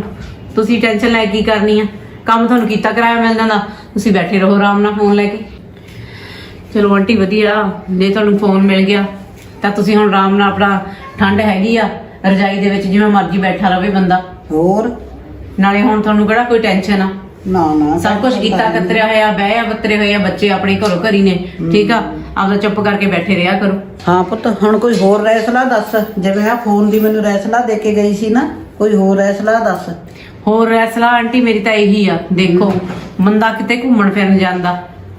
[SPEAKER 3] ਤੁਸੀਂ ਟੈਨਸ਼ਨ ਲੈ ਕੀ ਕਰਨੀ ਆ? ਕੰਮ ਤੁਹਾਨੂੰ ਕੀਤਾ ਕਰਾਇਆ ਮਿਲ ਜਾਂਦਾ, ਤੁਸੀਂ ਬੈਠੇ ਰਹੋ ਆਰਾਮ ਨਾਲ ਫੋਨ ਲੈ ਕੇ। ਚਲੋ ਆਂਟੀ ਵਧੀਆ, ਜੇ ਤੁਹਾਨੂੰ ਫੋਨ ਮਿਲ ਗਿਆ ਤਾਂ ਤੁਸੀਂ ਹੁਣ ਆਰਾਮ ਨਾਲ, ਆਪਣਾ ਠੰਡ ਹੈਗੀ ਆ, ਰਜਾਈ ਦੇ ਵਿੱਚ ਜਿਵੇਂ ਮਰਜ਼ੀ ਬੈਠਾ ਰਵੇ ਬੰਦਾ।
[SPEAKER 2] ਹੋਰ
[SPEAKER 3] ਨਾਲੇ ਹੁਣ ਤੁਹਾਨੂੰ ਕਿਹੜਾ ਕੋਈ ਟੈਨਸ਼ਨ ਆ,
[SPEAKER 2] ਨਾ ਨਾ
[SPEAKER 3] ਸਭ ਕੁਝ ਕੀਤਾ ਕਤਰਿਆ ਹੋਇਆ, ਬਹਿਆ ਬੱਤਰੇ ਹੋਏ ਆ, ਬੱਚੇ ਆਪਣੇ ਘਰੋਂ ਘਰੀ ਨੇ, ਠੀਕ ਆ, ਆਪਦਾ ਚੁੱਪ ਕਰਕੇ ਬੈਠੇ ਰਿਹਾ ਕਰੋ।
[SPEAKER 2] ਹਾਂ ਪੁੱਤ, ਹੁਣ ਕੋਈ ਹੋਰ ਰਾਏ ਸਲਾਹ ਦੱਸ। ਜਿਵੇਂ ਆ ਫੋਨ ਦੀ ਮੈਨੂੰ ਰਾਏ ਸਲਾਹ ਦੇ ਕੇ ਗਈ ਸੀ ਨਾ, ਕੋਈ ਹੋਰ ਰਾਏ ਸਲਾਹ ਦੱਸ।
[SPEAKER 3] ਹੋਰ ਫੈਸਲਾ ਆਂਟੀ ਮੇਰੀ ਤਾਂ ਇਹੀ ਆ, ਦੇਖੋ ਬੰਦਾ ਕਿਤੇ ਘੁੰਮਣ ਫਿਰਨ ਜਾਂਦਾ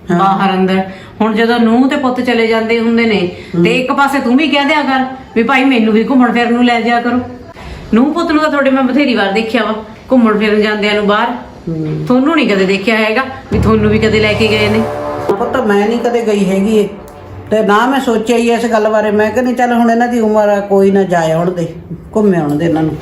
[SPEAKER 3] ਬਾਹਰ ਅੰਦਰ, ਹੁਣ ਜਦੋਂ ਨੂੰਹ ਤੇ ਪੁੱਤ ਚਲੇ ਜਾਂਦੇ ਹੁੰਦੇ ਨੇ ਤੇ ਇੱਕ ਪਾਸੇ ਤੂੰ ਵੀ ਕਹਿ ਦਿਆ ਕਰ ਵੀ ਭਾਈ ਮੈਨੂੰ ਵੀ ਘੁੰਮਣ ਫਿਰਨ ਨੂੰ ਲੈ ਜਾਇਆ ਕਰੋ। ਨੂੰਹ ਪੁੱਤ ਨੂੰ ਤਾਂ ਤੁਹਾਡੇ ਮੈਂ ਬਥੇਰੀ ਵਾਰ ਦੇਖਿਆ ਵਾ ਘੁੰਮਣ ਫਿਰਨ ਜਾਂਦਿਆਂ ਨੂੰ ਬਾਹਰ, ਤੁਹਾਨੂੰ ਨਹੀਂ ਕਦੇ ਦੇਖਿਆ ਹੈਗਾ ਵੀ ਤੁਹਾਨੂੰ ਵੀ ਕਦੇ ਲੈ ਕੇ ਗਏ ਨੇ।
[SPEAKER 2] ਪੁੱਤ ਮੈਂ ਨਹੀਂ ਕਦੇ ਗਈ ਹੈਗੀ ਏ, ਤੇ ਨਾ ਮੈਂ ਸੋਚਿਆ ਹੀ ਇਸ ਗੱਲ ਬਾਰੇ। ਮੈਂ ਕਹਿੰਦੀ ਚੱਲ ਹੁਣ ਇਹਨਾਂ ਦੀ ਉਮਰ ਆ, ਕੋਈ ਨਾ ਜਾਏ ਆਉਣ ਦੇ, ਘੁੰਮੇ ਆਉਣ ਦੇ ਇਹਨਾਂ ਨੂੰ।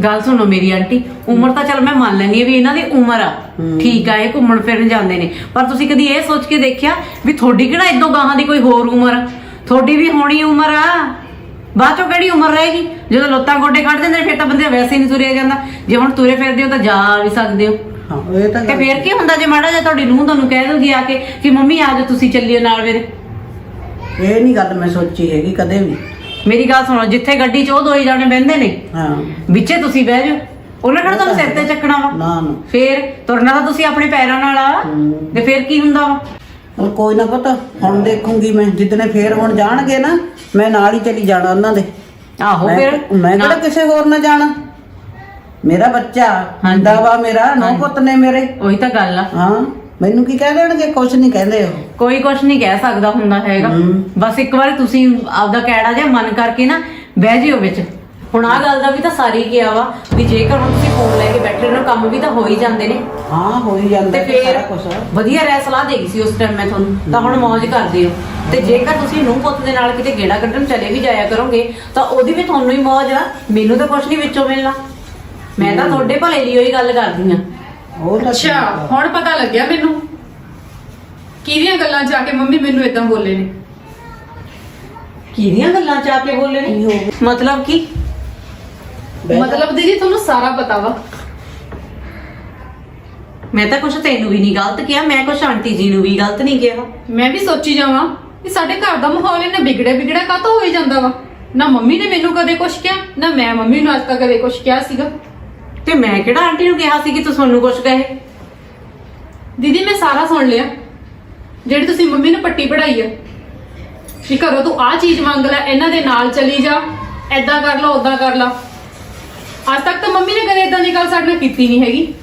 [SPEAKER 3] ਗੱਲ ਸੁਣੋ ਮੇਰੀ ਆਂਟੀ, ਉਮਰ ਤਾਂ ਚਲ ਮੈਂ ਮੰਨ ਲੈਂਦੀ ਆ ਵੀ ਇਹਨਾਂ ਦੀ ਉਮਰ ਆ, ਠੀਕ ਆ, ਇਹ ਘੁੰਮਣ ਫਿਰਨ ਜਾਂਦੇ ਨੇ, ਪਰ ਤੁਸੀਂ ਕਦੀ ਇਹ ਸੋਚ ਕੇ ਦੇਖਿਆ ਵੀ ਤੁਹਾਡੀ ਕਿਹੜਾ ਇਦੋਂ ਗਾਹਾਂ ਦੀ ਕੋਈ ਹੋਰ ਉਮਰ ਆ? ਤੁਹਾਡੀ ਵੀ ਹੋਣੀ ਉਮਰ ਆ, ਬਾਅਦ ਚੋਂ ਕਿਹੜੀ ਉਮਰ ਰਹੇਗੀ? ਜਦੋਂ ਲੱਤਾਂ ਗੋਡੇ ਕੱਢ ਦਿੰਦੇ ਨੇ ਫਿਰ ਤਾਂ ਬੰਦੇ ਵੈਸੇ ਹੀ ਨਹੀਂ ਤੁਰਿਆ ਜਾਂਦਾ, ਜੇ ਹੁਣ ਤੁਰੇ ਫਿਰਦੇ ਹੋ ਤਾਂ ਜਾ ਵੀ ਸਕਦੇ ਹੋ।
[SPEAKER 2] ਹਾਂ ਇਹ ਤਾਂ
[SPEAKER 3] ਤੇ ਫੇਰ ਕੀ ਹੁੰਦਾ ਜੇ ਮਾੜਾ ਜਿਹਾ ਤੁਹਾਡੀ ਨੂੰਹ ਤੁਹਾਨੂੰ ਕਹਿ ਦੂਗੀ ਆ ਕੇ ਕਿ ਮੰਮੀ ਆ ਜਾਓ ਤੁਸੀਂ ਚੱਲਿਓ ਨਾਲ ਮੇਰੇ।
[SPEAKER 2] ਇਹ ਨਹੀਂ ਗੱਲ ਮੈਂ ਸੋਚੀ ਹੈਗੀ ਕਦੇ ਵੀ।
[SPEAKER 3] ਮੇਰੀ ਗੱਲ ਸੁਣੋ, ਜਿੱਥੇ ਗੱਡੀ 'ਚ ਉਹ ਦੋਈ ਜਾਣੇ ਬਹਿੰਦੇ ਨੇ
[SPEAKER 2] ਹਾਂ
[SPEAKER 3] ਵਿੱਚੇ ਤੁਸੀਂ ਬਹਿ ਜਾਓ, ਉਹਨਾਂ ਕਿਹੜਾ ਤੁਹਾਨੂੰ ਸਿਰ ਤੇ ਚੱਕਣਾ ਵਾ?
[SPEAKER 2] ਨਾ ਨਾ
[SPEAKER 3] ਫੇਰ ਤੁਰਨਾ ਤਾਂ ਤੁਸੀਂ ਆਪਣੇ ਪੈਰਾਂ ਨਾਲ ਆ, ਤੇ ਫੇਰ ਕੀ ਹੁੰਦਾ ਵਾ?
[SPEAKER 2] ਹੁਣ ਕੋਈ ਨਾ ਪਤਾ, ਹੁਣ ਦੇਖੂੰਗੀ ਮੈਂ ਜਿੱਦਣੇ ਫੇਰ ਹੁਣ ਜਾਣਗੇ ਨਾ, ਮੈਂ ਨਾਲ ਹੀ ਚਲੀ ਜਾਣਾ ਉਹਨਾਂ ਦੇ।
[SPEAKER 3] ਆਹੋ ਫੇਰ
[SPEAKER 2] ਮੈਂ ਕਿਹੜਾ ਕਿਸੇ ਹੋਰ ਨਾਲ ਜਾਣਾ, ਮੇਰਾ ਬੱਚਾ ਹੁੰਦਾ ਵਾ, ਮੇਰਾ ਨੌ ਪੁੱਤ ਨੇ ਮੇਰੇ।
[SPEAKER 3] ਉਹੀ ਤਾਂ ਗੱਲ ਆ,
[SPEAKER 2] ਹਾਂ ਮੈਨੂੰ ਕੀ ਕਹਿ ਦੇਣਗੇ? ਕੁਛ ਨਹੀਂ ਕਹਿੰਦੇ ਉਹ।
[SPEAKER 3] ਕੋਈ ਕੁਛ ਨਹੀਂ ਕਹਿ ਸਕਦਾ ਹੁੰਦਾ ਹੈਗਾ, ਬਸ ਇੱਕ ਵਾਰੀ ਤੁਸੀਂ ਆਪਦਾ ਕੈੜਾ ਜਿਹਾ ਮਨ ਕਰਕੇ ਨਾ ਬਹਿ ਜਿਓ ਵਿੱਚ। ਹੁਣ ਆਹ ਗੱਲ ਦਾ ਵੀ ਤਾਂ ਸਾਰੀ ਗਿਆ ਵਾ ਵੀ ਜੇਕਰ ਹੁਣ ਤੁਸੀਂ ਫੋਨ ਲੈ ਕੇ ਬੈਠੇ ਰਹੋ, ਕੰਮ ਵੀ ਤਾਂ ਹੋ ਹੀ ਜਾਂਦੇ ਨੇ।
[SPEAKER 2] ਹਾਂ ਹੋ ਹੀ ਜਾਂਦਾ
[SPEAKER 3] ਤੇ
[SPEAKER 2] ਸਾਰਾ
[SPEAKER 3] ਫੇਰ
[SPEAKER 2] ਕੁਛ।
[SPEAKER 3] ਵਧੀਆ ਰਹਿ ਸਲਾਹ ਦੇਗੀ ਸੀ ਉਸ ਟਾਈਮ ਮੈਂ ਤੁਹਾਨੂੰ, ਤਾਂ ਹੁਣ ਮौज ਕਰਦੇ ਹੋ। ਤੇ ਜੇਕਰ ਤੁਸੀਂ ਨੂੰਹ ਪੁੱਤ ਦੇ ਨਾਲ ਕਿਤੇ ਗੇੜਾ ਕੱਢਣ ਚਲੇ ਵੀ ਜਾਇਆ ਕਰੋਗੇ ਤਾਂ ਉਹਦੀ ਵੀ ਤੁਹਾਨੂੰ ਹੀ ਮौज ਆ, ਮੈਨੂੰ ਤਾਂ ਕੁਛ ਨਹੀਂ ਵਿੱਚੋਂ ਮਿਲਣਾ। ਮੈਂ ਤਾਂ ਤੁਹਾਡੇ ਭਲੇ ਲਈ ਉਹੀ ਗੱਲ ਕਰਦੀ ਆ।
[SPEAKER 2] ਉਹ ਤਾਂ
[SPEAKER 1] ਅੱਛਾ ਹੁਣ ਪਤਾ ਲੱਗਿਆ ਮੈਨੂੰ ਕਿਹਦੀਆਂ ਗੱਲਾਂ 'ਚ ਆ ਕੇ ਮੰਮੀ ਮੈਨੂੰ ਇਦਾਂ ਬੋਲੇ ਨੇ।
[SPEAKER 3] ਕਿਹਦੀਆਂ ਗੱਲਾਂ ਚ ਆ ਕੇ ਬੋਲੇ ਨੇ? ਮਤਲਬ ਕੀ?
[SPEAKER 1] ਮਤਲਬ ਦੀਦੀ ਤੁਹਾਨੂੰ ਸਾਰਾ ਪਤਾ ਵਾ।
[SPEAKER 3] ਮੈਂ ਤਾਂ ਕੁਛ ਤੈਨੂੰ ਵੀ ਨਹੀਂ ਗਲਤ ਕਿਹਾ, ਮੈਂ ਕੁਛ ਆਂਟੀ ਜੀ ਨੂੰ ਵੀ ਗਲਤ ਨਹੀਂ ਕਿਹਾ।
[SPEAKER 1] ਮੈਂ ਵੀ ਸੋਚੀ ਜਾਵਾਂ ਕਿ ਸਾਡੇ ਘਰ ਦਾ ਮਾਹੌਲ ਇਹਨਾਂ ਵਿਗੜਿਆ ਕਾਹਤੋਂ ਹੋਈ ਜਾਂਦਾ ਵਾ। ਨਾ ਮੰਮੀ ਨੇ ਮੈਨੂੰ ਕਦੇ ਕੁਛ ਕਿਹਾ, ਨਾ ਮੈਂ ਮੰਮੀ ਨੂੰ ਅੱਜ ਤੱਕ ਕਦੇ ਕੁਛ ਕਿਹਾ ਸੀਗਾ।
[SPEAKER 3] ਤੇ ਮੈਂ ਕਿਹੜਾ ਆਂਟੀ ਨੂੰ ਕਿਹਾ ਸੀ ਕਿ ਤੂੰ ਤੁਹਾਨੂੰ ਕੁਛ ਕਹੇ?
[SPEAKER 1] ਦੀਦੀ ਮੈਂ ਸਾਰਾ ਸੁਣ ਲਿਆ, ਜਿਹੜੀ ਤੁਸੀਂ ਮੰਮੀ ਨੂੰ ਪੱਟੀ ਪੜਾਈ ਆ ਕਿ ਘਰੋਂ ਤੂੰ ਆਹ ਚੀਜ਼ ਮੰਗ ਲੈ, ਇਹਨਾਂ ਦੇ ਨਾਲ ਚਲੀ ਜਾ, ਐਦਾਂ ਕਰ ਲਾ ਉਦਾਂ ਕਰ ਲਾ। ਅੱਜ ਤੱਕ ਤਾਂ ਮੰਮੀ ਨੇ ਕਦੇ ਇਦਾਂ ਦੀ ਗੱਲ ਸਾਡੇ ਨਾਲ ਕੀਤੀ ਨਹੀਂ ਹੈਗੀ,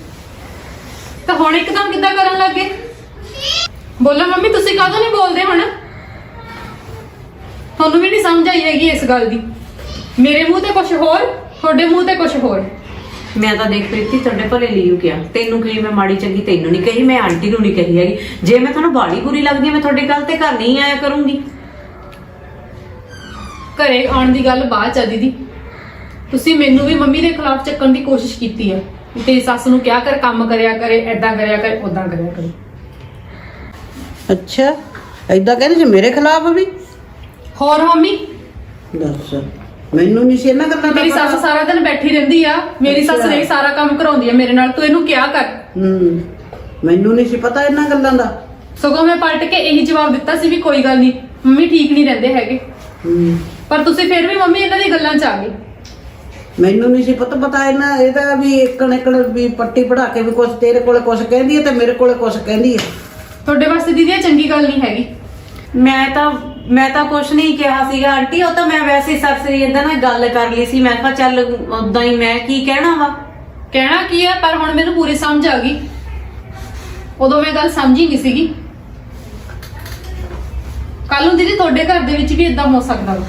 [SPEAKER 1] ਤਾਂ ਹੁਣ ਇੱਕਦਮ ਕਿੱਦਾਂ ਕਰਨ ਲੱਗ ਗਏ? ਬੋਲੋ ਮੰਮੀ, ਤੁਸੀਂ ਕਾਹਦੋਂ ਨਹੀਂ ਬੋਲਦੇ ਹੁਣ? ਤੁਹਾਨੂੰ ਵੀ ਨਹੀਂ ਸਮਝ ਆਈ ਹੈਗੀ ਇਸ ਗੱਲ ਦੀ। ਮੇਰੇ ਮੂੰਹ ਤੇ ਕੁਝ ਹੋਰ, ਤੁਹਾਡੇ ਮੂੰਹ ਤੇ ਕੁਝ ਹੋਰ।
[SPEAKER 3] ਮੈਂ ਤਾਂ ਦੇਖ ਪ੍ਰੀਤੀ ਤੁਹਾਡੇ ਭਲੇ ਲਈ ਕਿਹਾ, ਤੈਨੂੰ ਕਹੀ ਮੈਂ ਮਾੜੀ ਚੰਗੀ ਤੈਨੂੰ ਨਹੀਂ ਕਹੀ, ਮੈਂ ਆਂਟੀ ਨੂੰ ਨਹੀਂ ਕਹੀ ਹੈਗੀ। ਜੇ ਮੈਂ ਤੁਹਾਨੂੰ ਬਾੜੀ ਬੁਰੀ ਲੱਗਦੀ ਮੈਂ ਤੁਹਾਡੇ ਗੱਲ ਤੇ ਘਰ ਨਹੀਂ ਆਇਆ ਕਰੂੰਗੀ।
[SPEAKER 1] ਘਰੇ ਆਉਣ ਦੀ ਗੱਲ ਬਾਅਦ ਚ ਆ ਦੀਦੀ। ਤੁਸੀਂ ਮੈਨੂੰ ਵੀ ਮੰਮੀ ਦੇ ਖਿਲਾਫ ਚੱਕਣ ਦੀ ਕੋਸ਼ਿਸ਼ ਕੀਤੀ ਆ ਕਿ ਤੇਰੀ ਸੱਸ ਨੂੰ ਕਿਹਾ ਕਰ ਕੰਮ ਕਰਿਆ ਕਰੇ, ਐਦਾਂ ਕਰਿਆ ਕਰੇ, ਉਦਾਂ ਕਰਿਆ ਕਰੇ।
[SPEAKER 2] ਅੱਛਾ ਏਦਾਂ ਕਹਿੰਦੇ ਸੀ ਮੇਰੇ ਖਿਲਾਫ ਵੀ?
[SPEAKER 1] ਹੋਰ ਮੰਮੀ,
[SPEAKER 2] ਦੱਸ ਮੈਨੂੰ ਨਹੀਂ ਸੀ ਇਹਨਾਂ ਗੱਲਾਂ ਦਾ
[SPEAKER 1] ਮੇਰੀ
[SPEAKER 2] ਪਤਾ।
[SPEAKER 1] ਸੱਸ ਸਾਰਾ ਦਿਨ ਬੈਠੀ ਰਹਿੰਦੀ ਆ, ਮੇਰੀ ਸੱਸ ਨੇ ਸਾਰਾ ਕੰਮ ਕਰਾਉਂਦੀ ਆ ਮੇਰੇ ਨਾਲ, ਤੂੰ ਇਹਨੂੰ ਕਿਹਾ ਕਰ।
[SPEAKER 2] ਮੈਨੂੰ ਨਹੀਂ ਸੀ ਪਤਾ ਇਹਨਾਂ ਗੱਲਾਂ ਦਾ।
[SPEAKER 1] ਸਗੋਂ ਮੈਂ ਪਲਟ ਕੇ ਇਹੀ ਜਵਾਬ ਦਿੱਤਾ ਸੀ ਵੀ ਕੋਈ ਗੱਲ ਨਹੀਂ, ਮੰਮੀ ਠੀਕ ਨਹੀਂ ਰਹਿੰਦੇ ਹੈਗੇ। ਪਰ ਤੁਸੀਂ ਫਿਰ ਵੀ ਮੰਮੀ ਇਹਨਾਂ ਦੀ ਗੱਲਾਂ 'ਚ ਆ ਗਏ।
[SPEAKER 2] ਮੈਨੂੰ ਨਹੀਂ ਸੀ ਪਤਾ ਇਹਨਾਂ ਇਹਦਾ ਵੀ ਇੱਕ ਵੀ ਪੱਟੀ ਪੜਾ ਕੇ ਵੀ ਕੁਛ ਤੇਰੇ ਕੋਲੇ ਕੁਛ ਕਹਿੰਦੀ ਹੈ ਤੇ ਮੇਰੇ ਕੋਲੇ ਕੁਛ ਕਹਿੰਦੀ ਹੈ।
[SPEAKER 1] ਤੁਹਾਡੇ ਵਾਸਤੇ ਦੀਦੀ ਇਹ ਚੰਗੀ ਗੱਲ ਨਹੀਂ ਹੈਗੀ।
[SPEAKER 3] ਮੈਂ ਤਾਂ ਕੁਛ ਨਹੀਂ ਕਿਹਾ ਸੀਗਾ ਆਂਟੀ, ਉਹ ਤਾਂ ਮੈਂ ਵੈਸੇ ਹੀ ਸਰਸਰੀ ਇਦਾਂ ਨਾ ਗੱਲ ਕਰ ਲਈ ਸੀ। ਮੈਂ ਕਿਹਾ ਚੱਲ ਉਦਾਂ ਹੀ, ਮੈਂ ਕੀ ਕਹਿਣਾ ਵਾ।
[SPEAKER 1] ਕਹਿਣਾ ਕੀ ਆ, ਪਰ ਹੁਣ ਮੈਨੂੰ ਪੂਰੀ ਸਮਝ ਆ ਗਈ। ਉਦੋਂ ਮੈਂ ਗੱਲ ਸਮਝੀ ਨਹੀਂ ਸੀਗੀ। ਕੱਲ ਨੂੰ ਦੀਦੀ ਤੁਹਾਡੇ ਘਰ ਦੇ ਵਿੱਚ ਵੀ ਇਦਾਂ ਹੋ ਸਕਦਾ ਵਾ।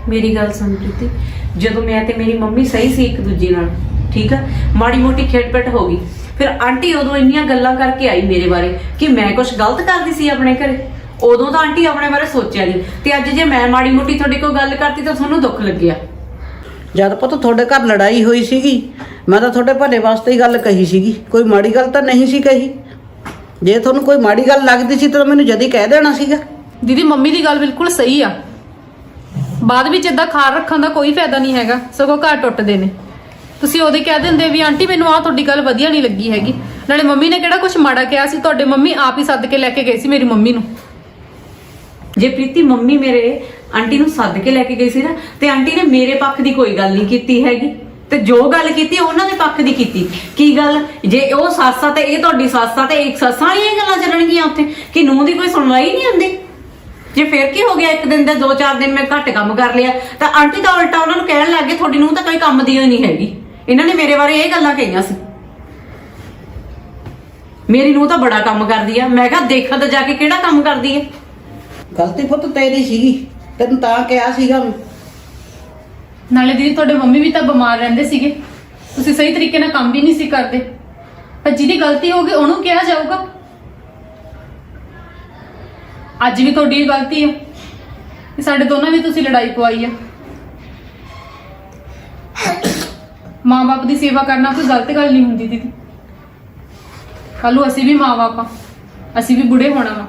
[SPEAKER 3] ਮੇਰੀ ਗੱਲ ਸੁਣ ਪ੍ਰੀਤੀ, ਜਦੋਂ ਮੈਂ ਤੇ ਮੇਰੀ ਮੰਮੀ ਸਹੀ ਸੀ ਇੱਕ ਦੂਜੇ ਨਾਲ, ਠੀਕ ਆ, ਮਾੜੀ ਮੋਟੀ ਖੇਡ-ਪਿੱਟ ਹੋ ਗਈ, ਫਿਰ ਆਂਟੀ ਉਦੋਂ ਇੰਨੀਆਂ ਗੱਲਾਂ ਕਰਕੇ ਆਈ ਮੇਰੇ ਬਾਰੇ ਕਿ ਮੈਂ ਕੁਝ ਗਲਤ ਕਰਦੀ ਸੀ ਆਪਣੇ ਘਰੇ। ਉਦੋਂ ਤਾਂ ਆਂਟੀ ਆਪਣੇ ਬਾਰੇ ਸੋਚਿਆ ਨਹੀਂ, ਤੇ ਅੱਜ ਜੇ ਮੈਂ ਮਾੜੀ ਮੋਟੀ ਤੁਹਾਡੇ ਕੋਲ ਗੱਲ ਕਰਤੀ ਤਾਂ ਤੁਹਾਨੂੰ ਦੁੱਖ ਲੱਗਿਆ।
[SPEAKER 2] ਜਦ ਪਤਾ ਤੁਹਾਡੇ ਘਰ ਲੜਾਈ ਹੋਈ ਸੀਗੀ, ਮੈਂ ਤਾਂ ਤੁਹਾਡੇ ਭਲੇ ਵਾਸਤੇ ਹੀ ਗੱਲ ਕਹੀ ਸੀਗੀ, ਕੋਈ ਮਾੜੀ ਗੱਲ ਤਾਂ ਨਹੀਂ ਸੀ ਕਹੀ। ਜੇ ਤੁਹਾਨੂੰ ਕੋਈ ਮਾੜੀ ਗੱਲ ਲੱਗਦੀ ਸੀ ਤਾਂ ਮੈਨੂੰ ਜਦ ਹੀ ਕਹਿ ਦੇਣਾ ਸੀਗਾ।
[SPEAKER 1] ਦੀਦੀ ਮੰਮੀ ਦੀ ਗੱਲ ਬਿਲਕੁਲ ਸਹੀ ਆ, ਬਾਅਦ ਵਿੱਚ ਇਦਾਂ ਖਾਰ ਰੱਖਣ ਦਾ ਕੋਈ ਫਾਇਦਾ ਨਹੀਂ ਹੈਗਾ, ਸਗੋਂ ਘਰ ਟੁੱਟਦੇ ਨੇ। ਤੁਸੀਂ ਉਹਦੇ ਕਹਿ ਦਿੰਦੇ ਵੀ ਆਂਟੀ ਮੈਨੂੰ ਆਹ ਤੁਹਾਡੀ ਗੱਲ ਵਧੀਆ ਨਹੀਂ ਲੱਗੀ ਹੈਗੀ, ਨਾਲੇ ਮੰਮੀ ਨੇ ਕਿਹੜਾ ਕੁਝ ਮਾੜਾ ਕਿਹਾ ਸੀ? ਤੁਹਾਡੇ ਮੰਮੀ ਆਪ ਹੀ ਸੱਦ ਕੇ ਲੈ ਕੇ ਗਏ ਸੀ ਮੇਰੀ ਮੰਮੀ ਨੂੰ।
[SPEAKER 3] ਜੇ ਪ੍ਰੀਤੀ ਮੰਮੀ ਮੇਰੇ ਆਂਟੀ ਨੂੰ ਸੱਦ ਕੇ ਲੈ ਕੇ ਗਈ ਸੀ ਨਾ, ਤੇ ਆਂਟੀ ਨੇ ਮੇਰੇ ਪੱਖ ਦੀ ਕੋਈ ਗੱਲ ਨਹੀਂ ਕੀਤੀ ਹੈਗੀ, ਤੇ ਜੋ ਗੱਲ ਕੀਤੀ ਉਹਨਾਂ ਦੇ ਪੱਖ ਦੀ ਕੀਤੀ। ਕੀ ਗੱਲ, ਜੇ ਉਹ ਸੱਸ ਆ ਤੇ ਇਹ ਤੁਹਾਡੀ ਸੱਸ ਆ, ਤੇ ਇੱਕ ਸੱਸਾਂ ਵਾਲੀਆਂ ਗੱਲਾਂ ਚੱਲਣਗੀਆਂ ਉੱਥੇ ਕਿ ਨੂੰਹ ਦੀ ਕੋਈ ਸੁਣਵਾਈ ਨਹੀਂ ਹੁੰਦੀ। ਜੇ ਫਿਰ ਕੀ ਹੋ ਗਿਆ, ਇੱਕ ਦਿਨ ਦੇ 2-4 ਦਿਨ ਮੈਂ ਘੱਟ ਕੰਮ ਕਰ ਲਿਆ ਤਾਂ ਆਂਟੀ ਤਾਂ ਉਲਟਾ ਉਹਨਾਂ ਨੂੰ ਕਹਿਣ ਲੱਗ ਗਏ ਤੁਹਾਡੀ ਨੂੰਹ ਤਾਂ ਕੋਈ ਕੰਮ ਦੀ ਹੋਈ ਨਹੀਂ ਹੈਗੀ। ਇਹਨਾਂ ਨੇ ਮੇਰੇ ਬਾਰੇ ਇਹ ਗੱਲਾਂ ਕਹੀਆਂ ਸੀ, ਮੇਰੀ ਨੂੰਹ ਤਾਂ ਬੜਾ ਕੰਮ ਕਰਦੀ ਆ। ਮੈਂ ਕਿਹਾ ਦੇਖਾਂ ਤਾਂ ਜਾ ਕੇ ਕਿਹੜਾ ਕੰਮ ਕਰਦੀ ਹੈ।
[SPEAKER 2] ਗਲਤੀ ਪੁੱਤ ਤੇਰੀ ਸੀਗੀ, ਤੈਨੂੰ ਤਾਂ ਕਿਹਾ ਸੀਗਾ।
[SPEAKER 1] ਨਾਲੇ ਦੀਦੀ ਤੁਹਾਡੇ ਮੰਮੀ ਵੀ ਤਾਂ ਬਿਮਾਰ ਰਹਿੰਦੇ ਸੀਗੇ, ਤੁਸੀਂ ਸਹੀ ਤਰੀਕੇ ਨਾਲ ਕੰਮ ਵੀ ਨਹੀਂ ਸੀ ਕਰਦੇ, ਪਰ ਜਿਹਦੀ ਗਲਤੀ ਹੋ ਗਈ ਉਹਨੂੰ ਕਿਹਾ ਜਾਊਗਾ। ਅੱਜ ਵੀ ਤੁਹਾਡੀ ਗਲਤੀ ਹੈ ਕਿ ਸਾਡੇ ਦੋਨਾਂ ਵਿੱਚ ਤੁਸੀਂ ਲੜਾਈ ਪਵਾਈ ਆ। ਮਾਂ-ਬਾਪ ਦੀ ਸੇਵਾ ਕਰਨਾ ਕੋਈ ਗਲਤ ਗੱਲ ਨਹੀਂ ਹੁੰਦੀ ਦੀਦੀ। ਕੱਲ ਨੂੰ ਅਸੀਂ ਵੀ ਮਾਂ-ਬਾਪ ਆ, ਅਸੀਂ ਵੀ ਬੁੜੇ ਹੋਣਾ ਵਾ,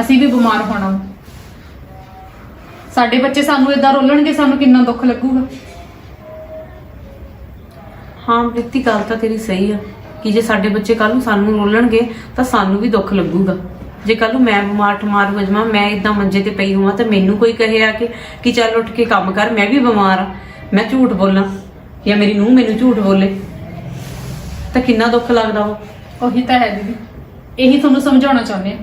[SPEAKER 1] ਅਸੀਂ ਵੀ ਬਿਮਾਰ ਹੋਣਾ ਵਾ। ਸਾਡੇ ਬੱਚੇ ਸਾਨੂੰ ਏਦਾਂ ਰੋਲਣਗੇ, ਸਾਨੂੰ ਕਿੰਨਾ ਦੁੱਖ ਲੱਗੂਗਾ।
[SPEAKER 3] ਹਾਂ ਪ੍ਰੀਤੀ, ਗੱਲ ਤਾਂ ਤੇਰੀ ਸਹੀ ਆ ਕਿ ਜੇ ਸਾਡੇ ਬੱਚੇ ਕੱਲ ਨੂੰ ਸਾਨੂੰ ਰੋਲਣਗੇ ਤਾਂ ਸਾਨੂੰ ਵੀ ਦੁੱਖ ਲੱਗੂਗਾ। ਜੇ ਕੱਲ ਨੂੰ ਮੈਂ ਬਿਮਾਰ ਹੋ ਜਾਵਾਂ, ਮੈਂ ਇਦਾਂ ਮੰਜੇ ਤੇ ਪਈ ਹੋਵਾਂ, ਤਾਂ ਮੈਨੂੰ ਕੋਈ ਕਹੇ ਆ ਕਿ ਚੱਲ ਉੱਠ ਕੇ ਕੰਮ ਕਰ, ਮੈਂ ਵੀ ਬਿਮਾਰ ਆ, ਮੈਂ ਝੂਠ ਬੋਲਾਂ ਜਾਂ ਮੇਰੀ ਨੂੰਹ ਮੈਨੂੰ ਝੂਠ ਬੋਲੇ, ਤਾਂ ਕਿੰਨਾ ਦੁੱਖ ਲੱਗਦਾ ਵਾ।
[SPEAKER 1] ਉਹੀ ਤਾਂ ਹੈ ਦੀਦੀ, ਇਹੀ ਤੁਹਾਨੂੰ ਸਮਝਾਉਣਾ ਚਾਹੁੰਦੇ ਆ।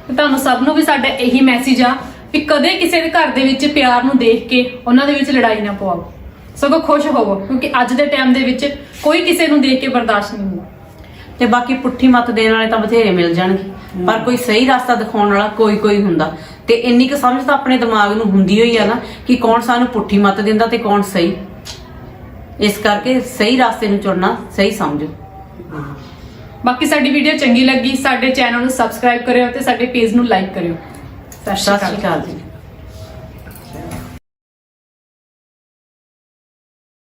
[SPEAKER 1] ਤੇ ਤੁਹਾਨੂੰ ਸਭ ਨੂੰ ਵੀ ਸਾਡਾ ਇਹੀ ਮੈਸੇਜ ਆ ਵੀ ਕਦੇ ਕਿਸੇ ਦੇ ਘਰ ਦੇ ਵਿੱਚ ਪਿਆਰ ਨੂੰ ਦੇਖ ਕੇ ਉਹਨਾਂ ਦੇ ਵਿੱਚ ਲੜਾਈ ਨਾ ਪਵਾਓ, ਸਗੋਂ ਖੁਸ਼ ਹੋਵੋ, ਕਿਉਂਕਿ ਅੱਜ ਦੇ ਟਾਈਮ ਦੇ ਵਿੱਚ ਕੋਈ ਕਿਸੇ ਨੂੰ ਦੇਖ ਕੇ ਬਰਦਾਸ਼ਤ ਨਹੀਂ ਹੁੰਦਾ।
[SPEAKER 3] ਤੇ ਬਾਕੀ ਪੁੱਠੀ ਮੱਤ ਦੇਣ ਵਾਲੇ ਤਾਂ ਬਥੇਰੇ ਮਿਲ ਜਾਣਗੇ, ਪਰ ਕੋਈ ਸਹੀ ਰਸਤਾ ਦਿਖਾਉਣ ਵਾਲਾ ਕੋਈ ਹੁੰਦਾ। ਤੇ ਇੰਨੀ ਕੁ ਸਮਝ ਤਾਂ ਆਪਣੇ ਦਿਮਾਗ ਨੂੰ ਹੁੰਦੀ ਹੋਈ ਆ ਨਾ ਕਿ ਕੌਣ ਸਾਨੂੰ ਪੁੱਠੀ ਮੱਤ ਦਿੰਦਾ ਤੇ ਕੌਣ ਸਹੀ। ਇਸ ਕਰਕੇ ਸਹੀ ਰਸਤੇ ਨੂੰ ਚੁਣਨਾ ਸਹੀ ਸਮਝੋ।
[SPEAKER 1] ਬਾਕੀ ਸਾਡੀ ਵੀਡੀਓ ਚੰਗੀ ਲੱਗੀ, ਸਾਡੇ ਚੈਨਲ ਨੂੰ ਸਬਸਕ੍ਰਾਈਬ ਕਰਿਓ ਤੇ ਸਾਡੇ ਪੇਜ ਨੂੰ ਲਾਈਕ ਕਰਿਓ। ਸਤਿ ਸ਼੍ਰੀ
[SPEAKER 3] ਸਤਿ ਸ਼੍ਰੀ
[SPEAKER 1] ਅਕਾਲ।
[SPEAKER 3] ਅਕਾਲ ਜੀ।